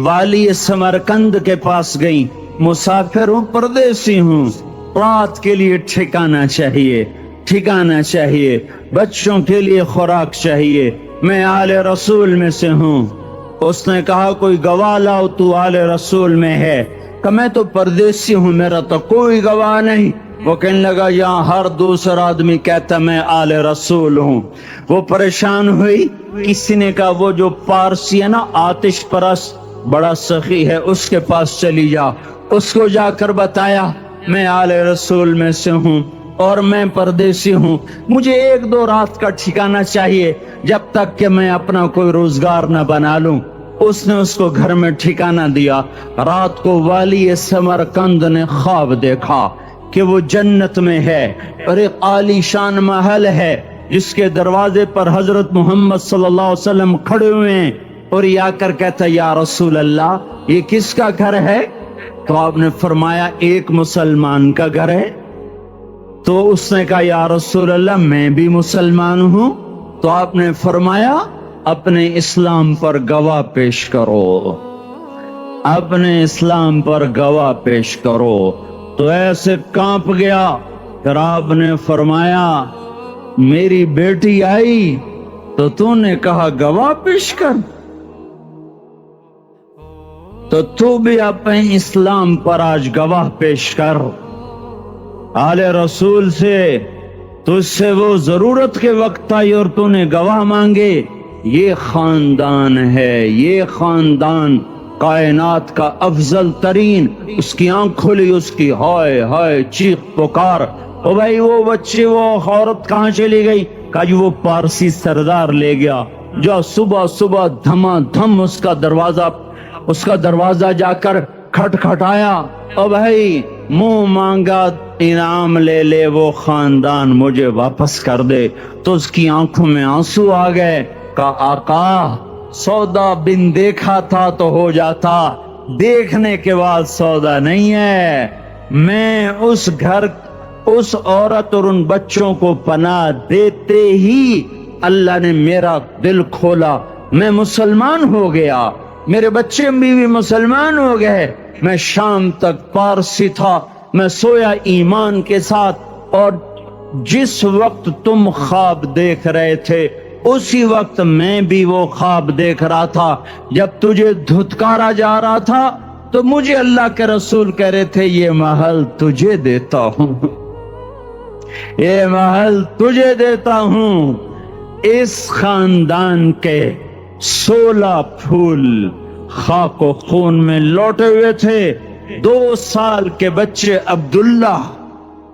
والی سمرقند کے پاس گئی، مسافر ہوں، پردیسی ہوں، رات کے لیے ٹھکانہ چاہیے، ٹھکانہ چاہیے، بچوں کے لیے خوراک چاہیے، میں آل رسول میں سے ہوں۔ اس نے کہا کوئی گواہ لاؤ، تو آل رسول میں ہے؟ کہ میں تو پردیسی ہوں، میرا تو کوئی گواہ نہیں۔ وہ کہنے لگا یہاں ہر دوسرا آدمی کہتا میں آل رسول ہوں۔ وہ پریشان ہوئی، کسی نے کہا وہ جو پارسی ہے نا آتش پرست، بڑا سخی ہے، اس کے پاس چلی جا۔ اس کو جا کر بتایا میں آل رسول میں سے ہوں اور میں پردیسی ہوں، مجھے ایک دو رات کا ٹھکانہ چاہیے جب تک کہ میں اپنا کوئی روزگار نہ بنا لوں۔ اس نے اس کو گھر میں ٹھکانہ دیا۔ رات کو والی سمرقند نے خواب دیکھا کہ وہ جنت میں ہے اور ایک عالی شان محل ہے جس کے دروازے پر حضرت محمد صلی اللہ علیہ وسلم کھڑے ہوئے ہیں، اور یہ آ کر کہتا یا رسول اللہ یہ کس کا گھر ہے؟ تو آپ نے فرمایا ایک مسلمان کا گھر ہے۔ تو اس نے کہا یا رسول اللہ میں بھی مسلمان ہوں۔ تو آپ نے فرمایا اپنے اسلام پر گواہ پیش کرو، اپنے اسلام پر گواہ پیش کرو۔ تو ایسے کانپ گیا، پھر آپ نے فرمایا میری بیٹی آئی تو نے کہا گواہ پیش کر، تو بھی اپنے اسلام پر آج گواہ پیش کر۔ آل رسول سے تجھ سے وہ ضرورت کے وقت آئی اور تو نے گواہ مانگے۔ یہ خاندان ہے، یہ خاندان کائنات کا افضل ترین۔ اس کی آنکھ کھلی، اس کی ہائے ہائے چیخ پکار، او بھائی وہ بچے وہ عورت کہاں چلی گئی؟ کہا جی وہ پارسی سردار لے گیا۔ جو صبح صبح دھما دھم اس کا دروازہ جا کر کھٹکھٹایا، او بھائی منہ مانگا انعام لے لے، وہ خاندان مجھے واپس کر دے۔ تو اس کی آنکھوں میں آنسو آ گئے۔ کہا آقا سودا بن دیکھا تھا تو ہو جاتا، دیکھنے کے بعد سودا نہیں ہے۔ میں اس گھر، اس عورت اور ان بچوں کو پناہ دیتے ہی اللہ نے میرا دل کھولا، میں مسلمان ہو گیا، میرے بچے بھی مسلمان ہو گئے۔ میں شام تک پارسی تھا، میں سویا ایمان کے ساتھ، اور جس وقت تم خواب دیکھ رہے تھے اسی وقت میں بھی وہ خواب دیکھ رہا تھا۔ جب تجھے دھتکارا جا رہا تھا تو مجھے اللہ کے رسول کہہ رہے تھے یہ محل تجھے دیتا ہوں، یہ محل تجھے دیتا ہوں۔ اس خاندان کے 16 پھول خاک و خون میں لوٹے ہوئے تھے۔ 2 سال کے بچے عبداللہ،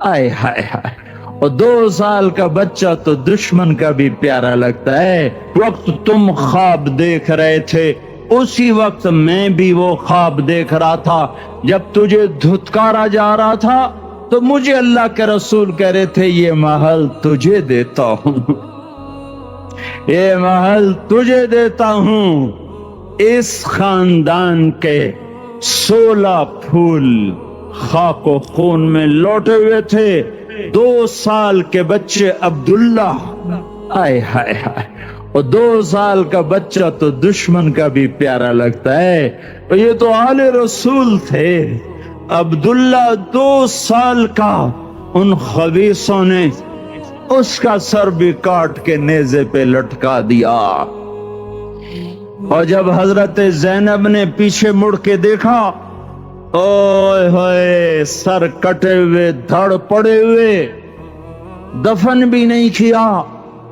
آئے ہائے ہائے، اور 2 سال کا بچہ تو دشمن کا بھی پیارا لگتا ہے۔ وقت تم خواب دیکھ رہے تھے اسی وقت میں بھی وہ خواب دیکھ رہا تھا۔ جب تجھے دھتکارا جا رہا تھا تو مجھے اللہ کے رسول کہہ رہے تھے یہ محل تجھے دیتا ہوں، یہ محل تجھے دیتا ہوں۔ اس خاندان کے 16 پھول خاک و خون میں لوٹے ہوئے تھے۔ 2 سال کے بچے عبداللہ، آئے ہائے ہائے، اور 2 سال کا بچہ تو دشمن کا بھی پیارا لگتا ہے۔ یہ تو آل رسول تھے۔ عبداللہ 2 سال کا، ان خبیثوں نے اس کا سر بھی کاٹ کے نیزے پہ لٹکا دیا۔ اور جب حضرت زینب نے پیچھے مڑ کے دیکھا، اوئے ہوئے سر کٹے ہوئے، دھڑ پڑے ہوئے، دفن بھی نہیں کیا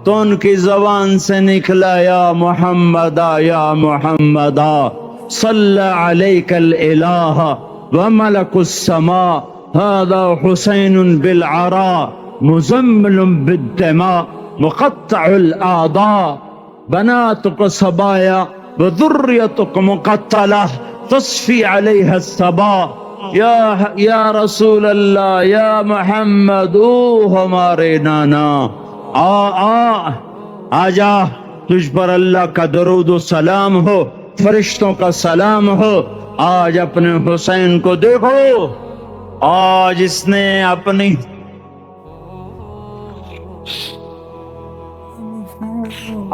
تو ان کی زبان سے نکلا یا محمد یا محمد صلی علیک الالہ وملک السماء هذا حسین بالعراء مزمل بالدماء مقطع الاعضاء بناتك صبايا وذريتك مقتلة تصفي عليها الصبا یا رسول اللہ یا محمد او ہمارے نانا آ جا، تجھ پر اللہ کا درود و سلام ہو، فرشتوں کا سلام ہو، آج اپنے حسین کو دیکھو، آج اس نے اپنی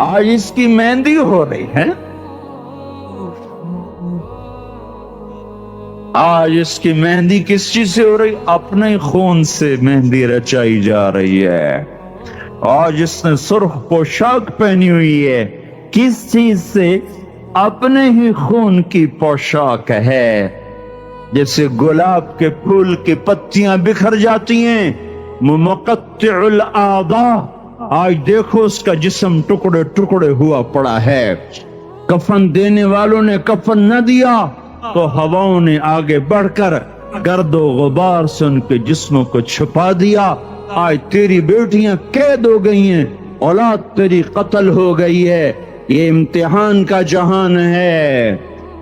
آج اس کی مہندی ہو رہی ہے، آج اس کی مہندی کس چیز سے ہو رہی؟ اپنے خون سے مہندی رچائی جا رہی ہے۔ آج اس نے سرخ پوشاک پہنی ہوئی ہے، کس چیز سے؟ اپنے ہی خون کی پوشاک ہے۔ جیسے گلاب کے پھول کی پتیاں بکھر جاتی ہیں، مقطع الاعضاء، آج دیکھو اس کا جسم ٹکڑے ٹکڑے ہوا پڑا ہے۔ کفن دینے والوں نے کفن نہ دیا تو ہواؤں نے آگے بڑھ کر گرد و غبار سے ان کے جسموں کو چھپا دیا۔ آج تیری بیٹیاں قید ہو گئی ہیں، اولاد تیری قتل ہو گئی ہے۔ یہ امتحان کا جہان ہے،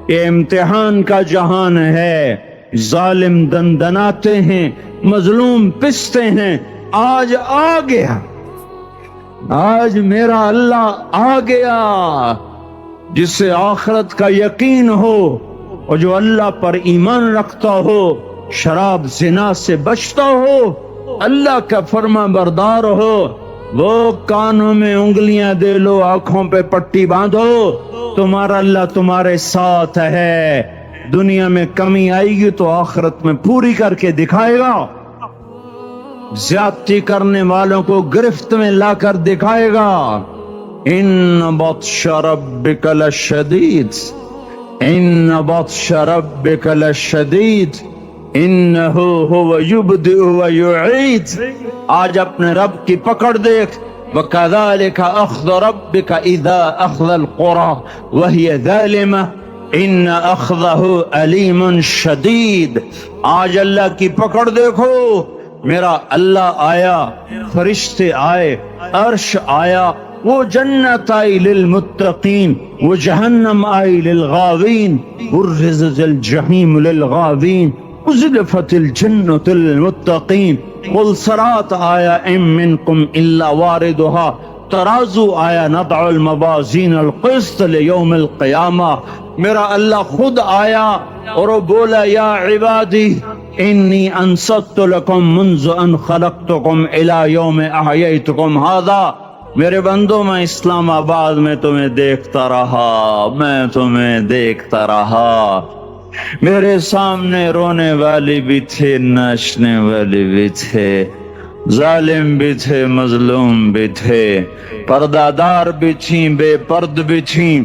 یہ امتحان کا جہان ہے۔ ظالم دندناتے ہیں، مظلوم پستے ہیں۔ آج آ گیا، آج میرا اللہ آ گیا، جسے آخرت کا یقین ہو اور جو اللہ پر ایمان رکھتا ہو، شراب زنا سے بچتا ہو، اللہ کا فرما بردار ہو، وہ کانوں میں انگلیاں دے لو، آنکھوں پہ پٹی باندھو، تمہارا اللہ تمہارے ساتھ ہے۔ دنیا میں کمی آئے گی تو آخرت میں پوری کر کے دکھائے گا، زیادتی کرنے والوں کو گرفت میں لا کر دکھائے گا۔ ان بطش ربک لشدید، ان بطش ربک لشدید انہو هو یبدئ ویعید۔ آج اپنے رب کی پکڑ دیکھ، وَكَذَلِكَ أَخْذُ رَبِّكَ إِذَا أَخْذَ الْقُرَى وَهِيَ ظَالِمَةٌ إِنَّ أَخْذَهُ أَلِيمٌ شَدِيدٌ۔ آج اللہ کی پکڑ دیکھو، میرا اللہ آیا، فرشتے آئے، عرش آیا، وہ جنت آئی للمتقین، وہ جہنم آئی للغاوین، برزت الجحیم للغاوین، ازلفت الجنت للمتقین، والصراط آیا ام منکم الا واردها، ترازو آیا نضع الموازین القسط لیوم القیامہ۔ میرا اللہ خود آیا اور وہ بولا یا عبادی انی انصت لکم منذ ان خلقتکم الى یوم احییتکم هذا۔ میرے بندوں، میں اسلام آباد میں تمہیں دیکھتا رہا، میں تمہیں دیکھتا رہا، میرے سامنے رونے والی بھی تھے، ناچنے والی بھی تھے، ظالم بھی تھے، مظلوم بھی تھے، پردہ دار بھی تھیں، بے پرد بھی تھیں،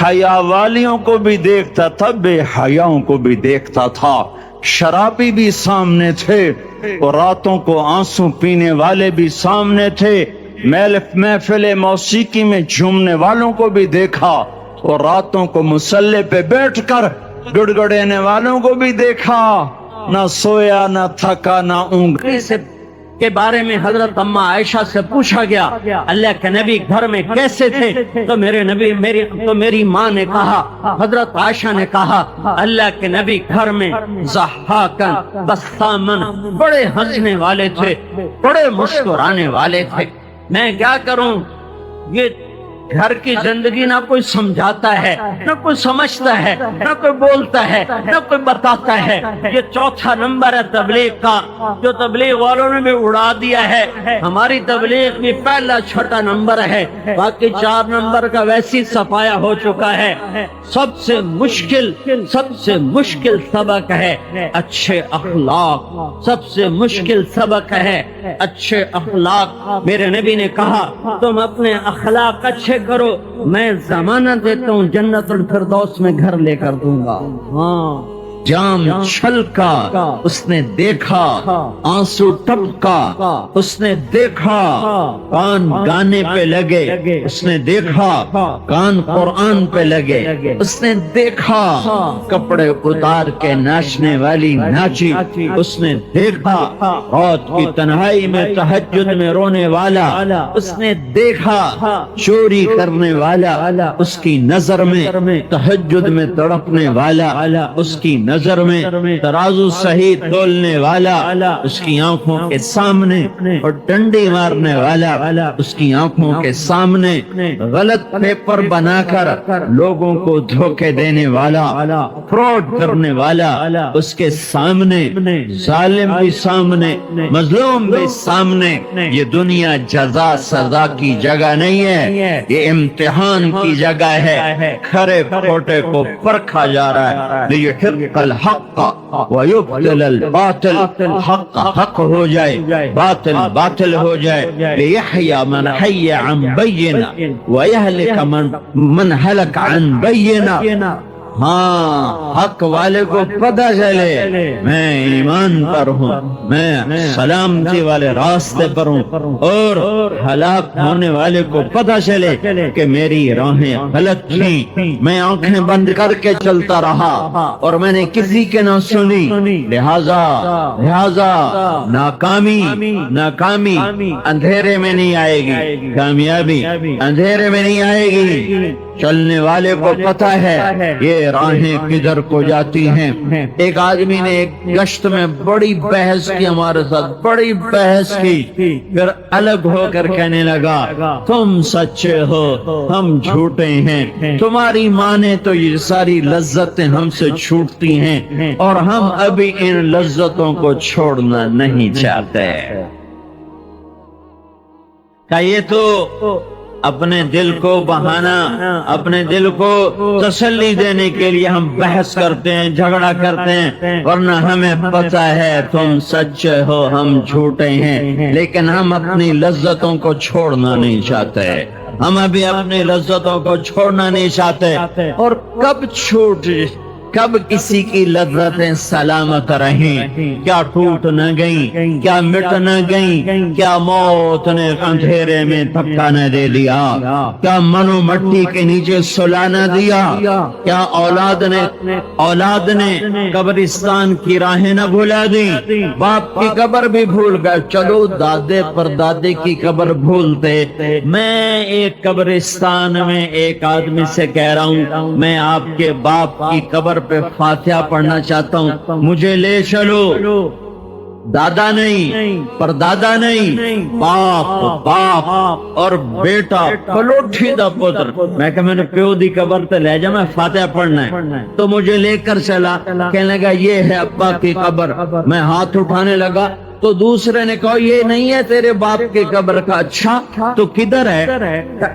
حیا والیوں کو بھی دیکھتا تھا، بے حیاؤں کو بھی دیکھتا تھا، شرابی بھی سامنے تھے اور راتوں کو آنسو پینے والے بھی سامنے تھے، محفل موسیقی میں جھومنے والوں کو بھی دیکھا اور راتوں کو مصلی پہ بیٹھ کر گڑ گڑانے والوں کو بھی دیکھا۔ نہ سویا، نہ تھکا، نہ اونگا۔ کے بارے میں حضرت اماں عائشہ سے پوچھا گیا اللہ کے نبی گھر میں کیسے تھے، تو میری ماں نے کہا، حضرت عائشہ نے کہا، اللہ کے نبی گھر میں ضحاکن بسامن، بڑے ہنسنے والے تھے، بڑے مسکرانے والے تھے۔ میں کیا کروں، یہ گھر کی زندگی نہ کوئی سمجھاتا ہے، نہ کوئی سمجھتا ہے، نہ کوئی بولتا ہے، نہ کوئی بتاتا ہے۔ یہ چوتھا نمبر ہے تبلیغ کا، جو تبلیغ والوں نے بھی اڑا دیا ہے۔ ہماری تبلیغ بھی پہلا چھٹا نمبر ہے، باقی 4 نمبر کا ویسی صفایا ہو چکا ہے۔ سب سے مشکل سبق ہے اچھے اخلاق، سب سے مشکل سبق ہے اچھے اخلاق۔ میرے نبی نے کہا تم اپنے اخلاق اچھے کرو، میں ضمانت دیتا ہوں جنت الفردوس میں گھر لے کر دوں گا۔ ہاں، جام چھلکا اس نے دیکھا، آنسو ٹپکا اس نے دیکھا، کان گانے پہ لگے اس نے دیکھا، کان قرآن پہ لگے اس نے دیکھا، کپڑے اتار کے ناچنے والی ناچی اس نے دیکھا، رات کی تنہائی میں تہجد میں رونے والا اس نے دیکھا، چوری کرنے والا اس کی نظر میں، تہجد میں تڑپنے والا اس کی نظر میں، ترازو صحیح تولنے والا اس کی آنکھوں کے سامنے، اور ڈنڈی مارنے والا اس کی آنکھوں کے سامنے، غلط پیپر بنا کر لوگوں کو دھوکے دینے والا، فراڈ کرنے والا اس کے سامنے، ظالم بھی سامنے، مظلوم بھی سامنے۔ یہ دنیا جزا سزا کی جگہ نہیں ہے، یہ امتحان کی جگہ ہے، کھرے کھوٹے کو پرکھا جا رہا ہے، لیحق الحق ویبطل الباطل، حق حق ہو جائے، باطل باطل ہو جائے، لیحیی من حی عن بینہ ویہلک من ہلک عن بینہ۔ ہاں، حق والے کو پتہ چلے میں ایمان پر ہوں، میں سلامتی والے راستے پر ہوں، اور ہلاک ہونے والے کو پتہ چلے کہ میری راہیں غلط تھیں، میں آنکھیں بند کر کے چلتا رہا اور میں نے کسی کے نہ سنی، لہذا ناکامی اندھیرے میں نہیں آئے گی، کامیابی اندھیرے میں نہیں آئے گی۔ چلنے والے کو پتہ ہے یہ راہیں کدھر کو جاتی ہیں۔ ایک آدمی نے ایک گشت میں بڑی بحث کی ہمارے ساتھ، بڑی بحث کی، پھر الگ ہو کر کہنے لگا تم سچے ہو، ہم جھوٹے ہیں، تمہاری مانے تو یہ ساری لذتیں ہم سے چھوٹتی ہیں اور ہم ابھی ان لذتوں کو چھوڑنا نہیں چاہتے۔ کہ یہ تو اپنے دل کو بہانا، اپنے دل کو تسلی دینے کے لیے ہم بحث کرتے ہیں، جھگڑا کرتے ہیں، ورنہ ہمیں پتہ ہے تم سچے ہو، ہم جھوٹے ہیں، لیکن ہم اپنی لذتوں کو چھوڑنا نہیں چاہتے، ہم ابھی اپنی لذتوں کو چھوڑنا نہیں چاہتے۔ اور کب کسی کی لذتیں سلامت رہیں، کیا ٹوٹ نہ گئیں، کیا مٹ نہ گئیں، کیا موت نے اندھیرے میں دھکا نہ دے دیا، کیا منو مٹی کے نیچے سلا نہ دیا، کیا اولاد نے قبرستان کی راہیں نہ بھلا دی، باپ کی قبر بھی بھول گئے، چلو دادے پر دادے کی قبر بھولتے۔ میں ایک قبرستان میں ایک آدمی سے کہہ رہا ہوں میں آپ کے باپ کی قبر پہ فاتحہ پڑھنا چاہتا ہوں، مجھے لے چلو۔ دادا نہیں، پر دادا نہیں، باپ اور بیٹا پلوٹھی دا پتر، میں کہ میں نے پیو دی قبر تے لے جا، میں فاتحہ پڑھنا ہے، تو مجھے لے کر چلا، کہنے لگا یہ ہے ابا کی قبر، میں ہاتھ اٹھانے لگا تو دوسرے نے کہا یہ نہیں ہے تیرے باپ کی قبر کا، اچھا تو کدھر ہے؟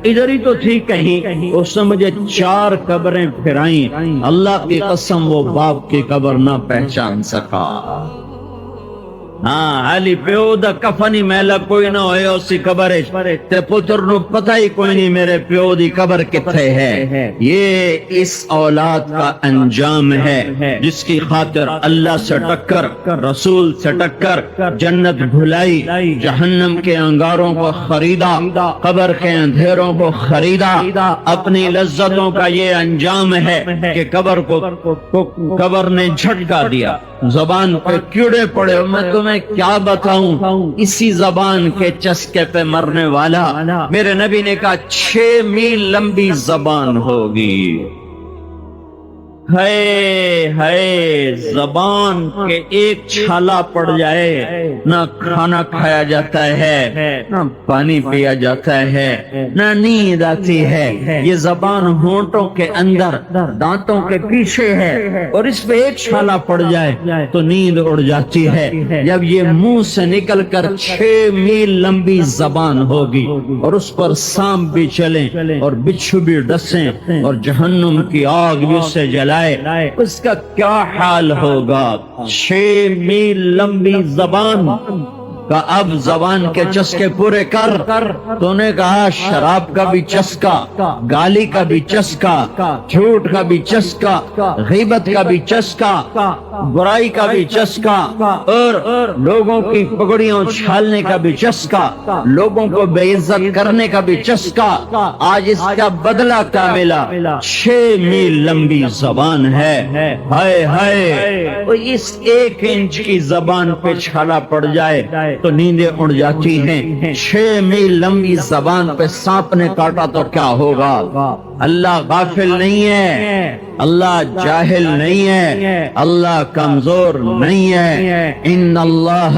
ادھر ہی تو تھی کہیں۔ اس نے مجھے 4 قبریں پھرائیں، اللہ کی قسم وہ باپ کی قبر نہ پہچان سکا۔ ہاں، علی پیو دا کفنی میلا کوئی نہ ہوئے اسی قبر تے پتر نو پتہ ہی کوئی نہیں میرے پیو دی قبر کتھے ہے۔ یہ اس اولاد کا انجام ہے جس کی خاطر اللہ سے ٹکر، رسول سے ٹکر، جنت بھلائی، جہنم کے انگاروں کو خریدا، قبر کے اندھیروں کو خریدا۔ اپنی لذتوں کا یہ انجام ہے کہ قبر نے جھٹکا دیا، زبان پہ کیڑے پڑے۔ میں تمہیں کیا بتاؤں، اسی زبان کے چسکے پہ مرنے والا میرے نبی نے کہا 6 میل لمبی زبان ہوگی۔ ہے زبان کے ایک چھالا پڑ جائے، نہ کھانا کھایا جاتا ہے، نہ پانی پیا جاتا ہے، نہ نیند آتی ہے۔ یہ زبان ہونٹوں کے اندر، دانتوں کے پیچھے ہے، اور اس پہ ایک چھالا پڑ جائے تو نیند اڑ جاتی ہے۔ جب یہ منہ سے نکل کر 6 میل لمبی زبان ہوگی اور اس پر سانپ بھی چلیں اور بچھو بھی ڈسیں اور جہنم کی آگ بھی اسے جلائے، اس کا کیا حال ہوگا؟ 6 میل لمبی زبان کہ اب زبان کے چسکے پورے کر. تو نے کہا شراب کا بھی چسکا, گالی کا بھی چسکا, جھوٹ کا بھی چسکا, غیبت کا بھی چسکا, برائی کا بھی چسکا, اور لوگوں کی پگڑیاں اچھالنے کا بھی چسکا, لوگوں کو بے عزت کرنے کا بھی چسکا. آج اس کا بدلہ کیا ملا؟ 6 میل لمبی زبان ہے. ہائے ہائے, اس 1 انچ کی زبان پہ چھالا پڑ جائے تو نیندیں اڑ جاتی ہیں. 6 میل لمبی زبان پہ سانپ نے کاٹا تو کیا ہوگا؟ اللہ غافل نہیں ہے, اللہ جاہل نہیں ہے, اللہ کمزور نہیں ہے. ان اللہ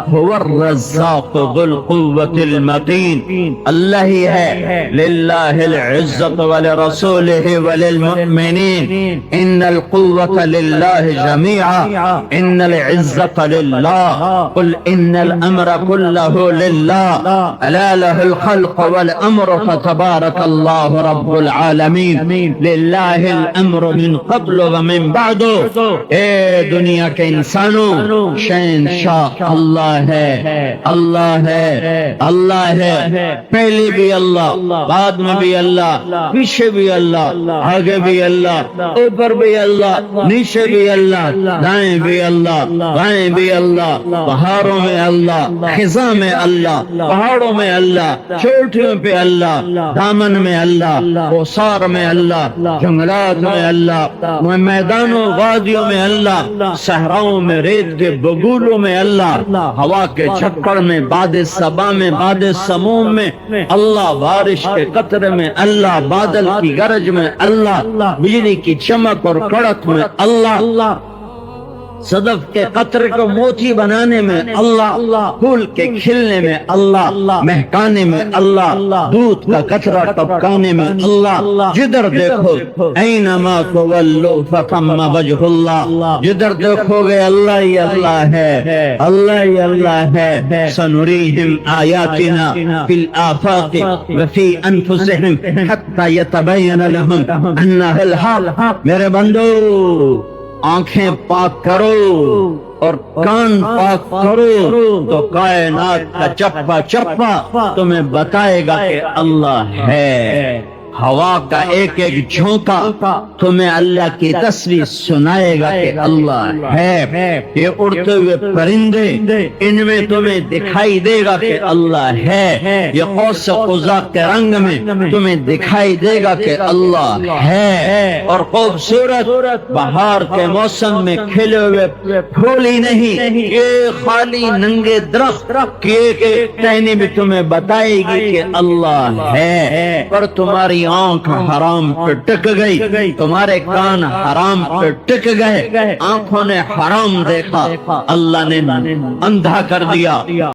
هو الرزاق ذو القوة المتین. اللہ ہی ہے. للہ العزت ولرسولہ وللمؤمنین. ان القوة للہ جميعا. ان العزت للہ. قل ان الامر كله للہ. الا له الخلق والامر فتبارك الله رب العالمین. للہ الامر من قبل ومن بعد. اے دنیا کے انسانوں, شہنشاہ اللہ ہے, اللہ ہے, اللہ ہے. پہلے بھی اللہ, بعد میں بھی اللہ, پیچھے بھی اللہ, آگے بھی اللہ, اوپر بھی اللہ, نیچے بھی اللہ, دائیں بھی اللہ, بائیں بھی اللہ, پہاڑوں میں اللہ, خزاں میں اللہ, پہاڑوں میں اللہ, چوٹیوں پہ اللہ, دامن میں اللہ, اوسار میں اللہ, جنگلات میں اللہ, میدانوں وادیوں میں اللہ, صحراؤں میں ریت کے بگولوں میں اللہ, ہوا کے جھکڑ میں, باد صبا میں, باد سموم میں اللہ, بارش کے قطرے میں اللہ, بادل کی گرج میں اللہ, بجلی کی چمک اور کڑک میں اللہ, صدف کے قطرے کو موتی بنانے میں اللہ, پھول کے کھلنے میں اللہ, مہکانے میں اللہ, دودھ کا قطرہ ٹپکانے میں اللہ. جدھر دیکھو اینما تولوا فثم وجہ اللہ. جدھر دیکھو گے اللہ ہی اللہ ہے, اللہ ہی اللہ ہے. سنریہم آیاتنا فی الآفاق وفی انفسہم حتی یتبین لہم انہ الحق. میرے بندو, آنکھیں پاک کرو اور کان پاک کرو تو کائنات کا چپا چپا تمہیں بتائے گا کہ اللہ ہے. ہوا کا ایک ایک جھونکا تمہیں اللہ کی تصویر سنائے گا کہ اللہ ہے. یہ اڑتے ہوئے پرندے, ان میں تمہیں دکھائی دے گا کہ اللہ ہے. یہ قوس قزح کے رنگ میں تمہیں دکھائی دے گا کہ اللہ ہے. اور خوبصورت بہار کے موسم میں کھلے ہوئے پھول ہی نہیں, یہ خالی ننگے درخت کی ایک ٹہنی بھی تمہیں بتائے گی کہ اللہ ہے. پر تمہاری آنکھ حرام پہ ٹک گئی, تمہارے کان حرام پہ ٹک گئے, آنکھوں نے حرام دیکھا, اللہ نے اندھا کر دیا.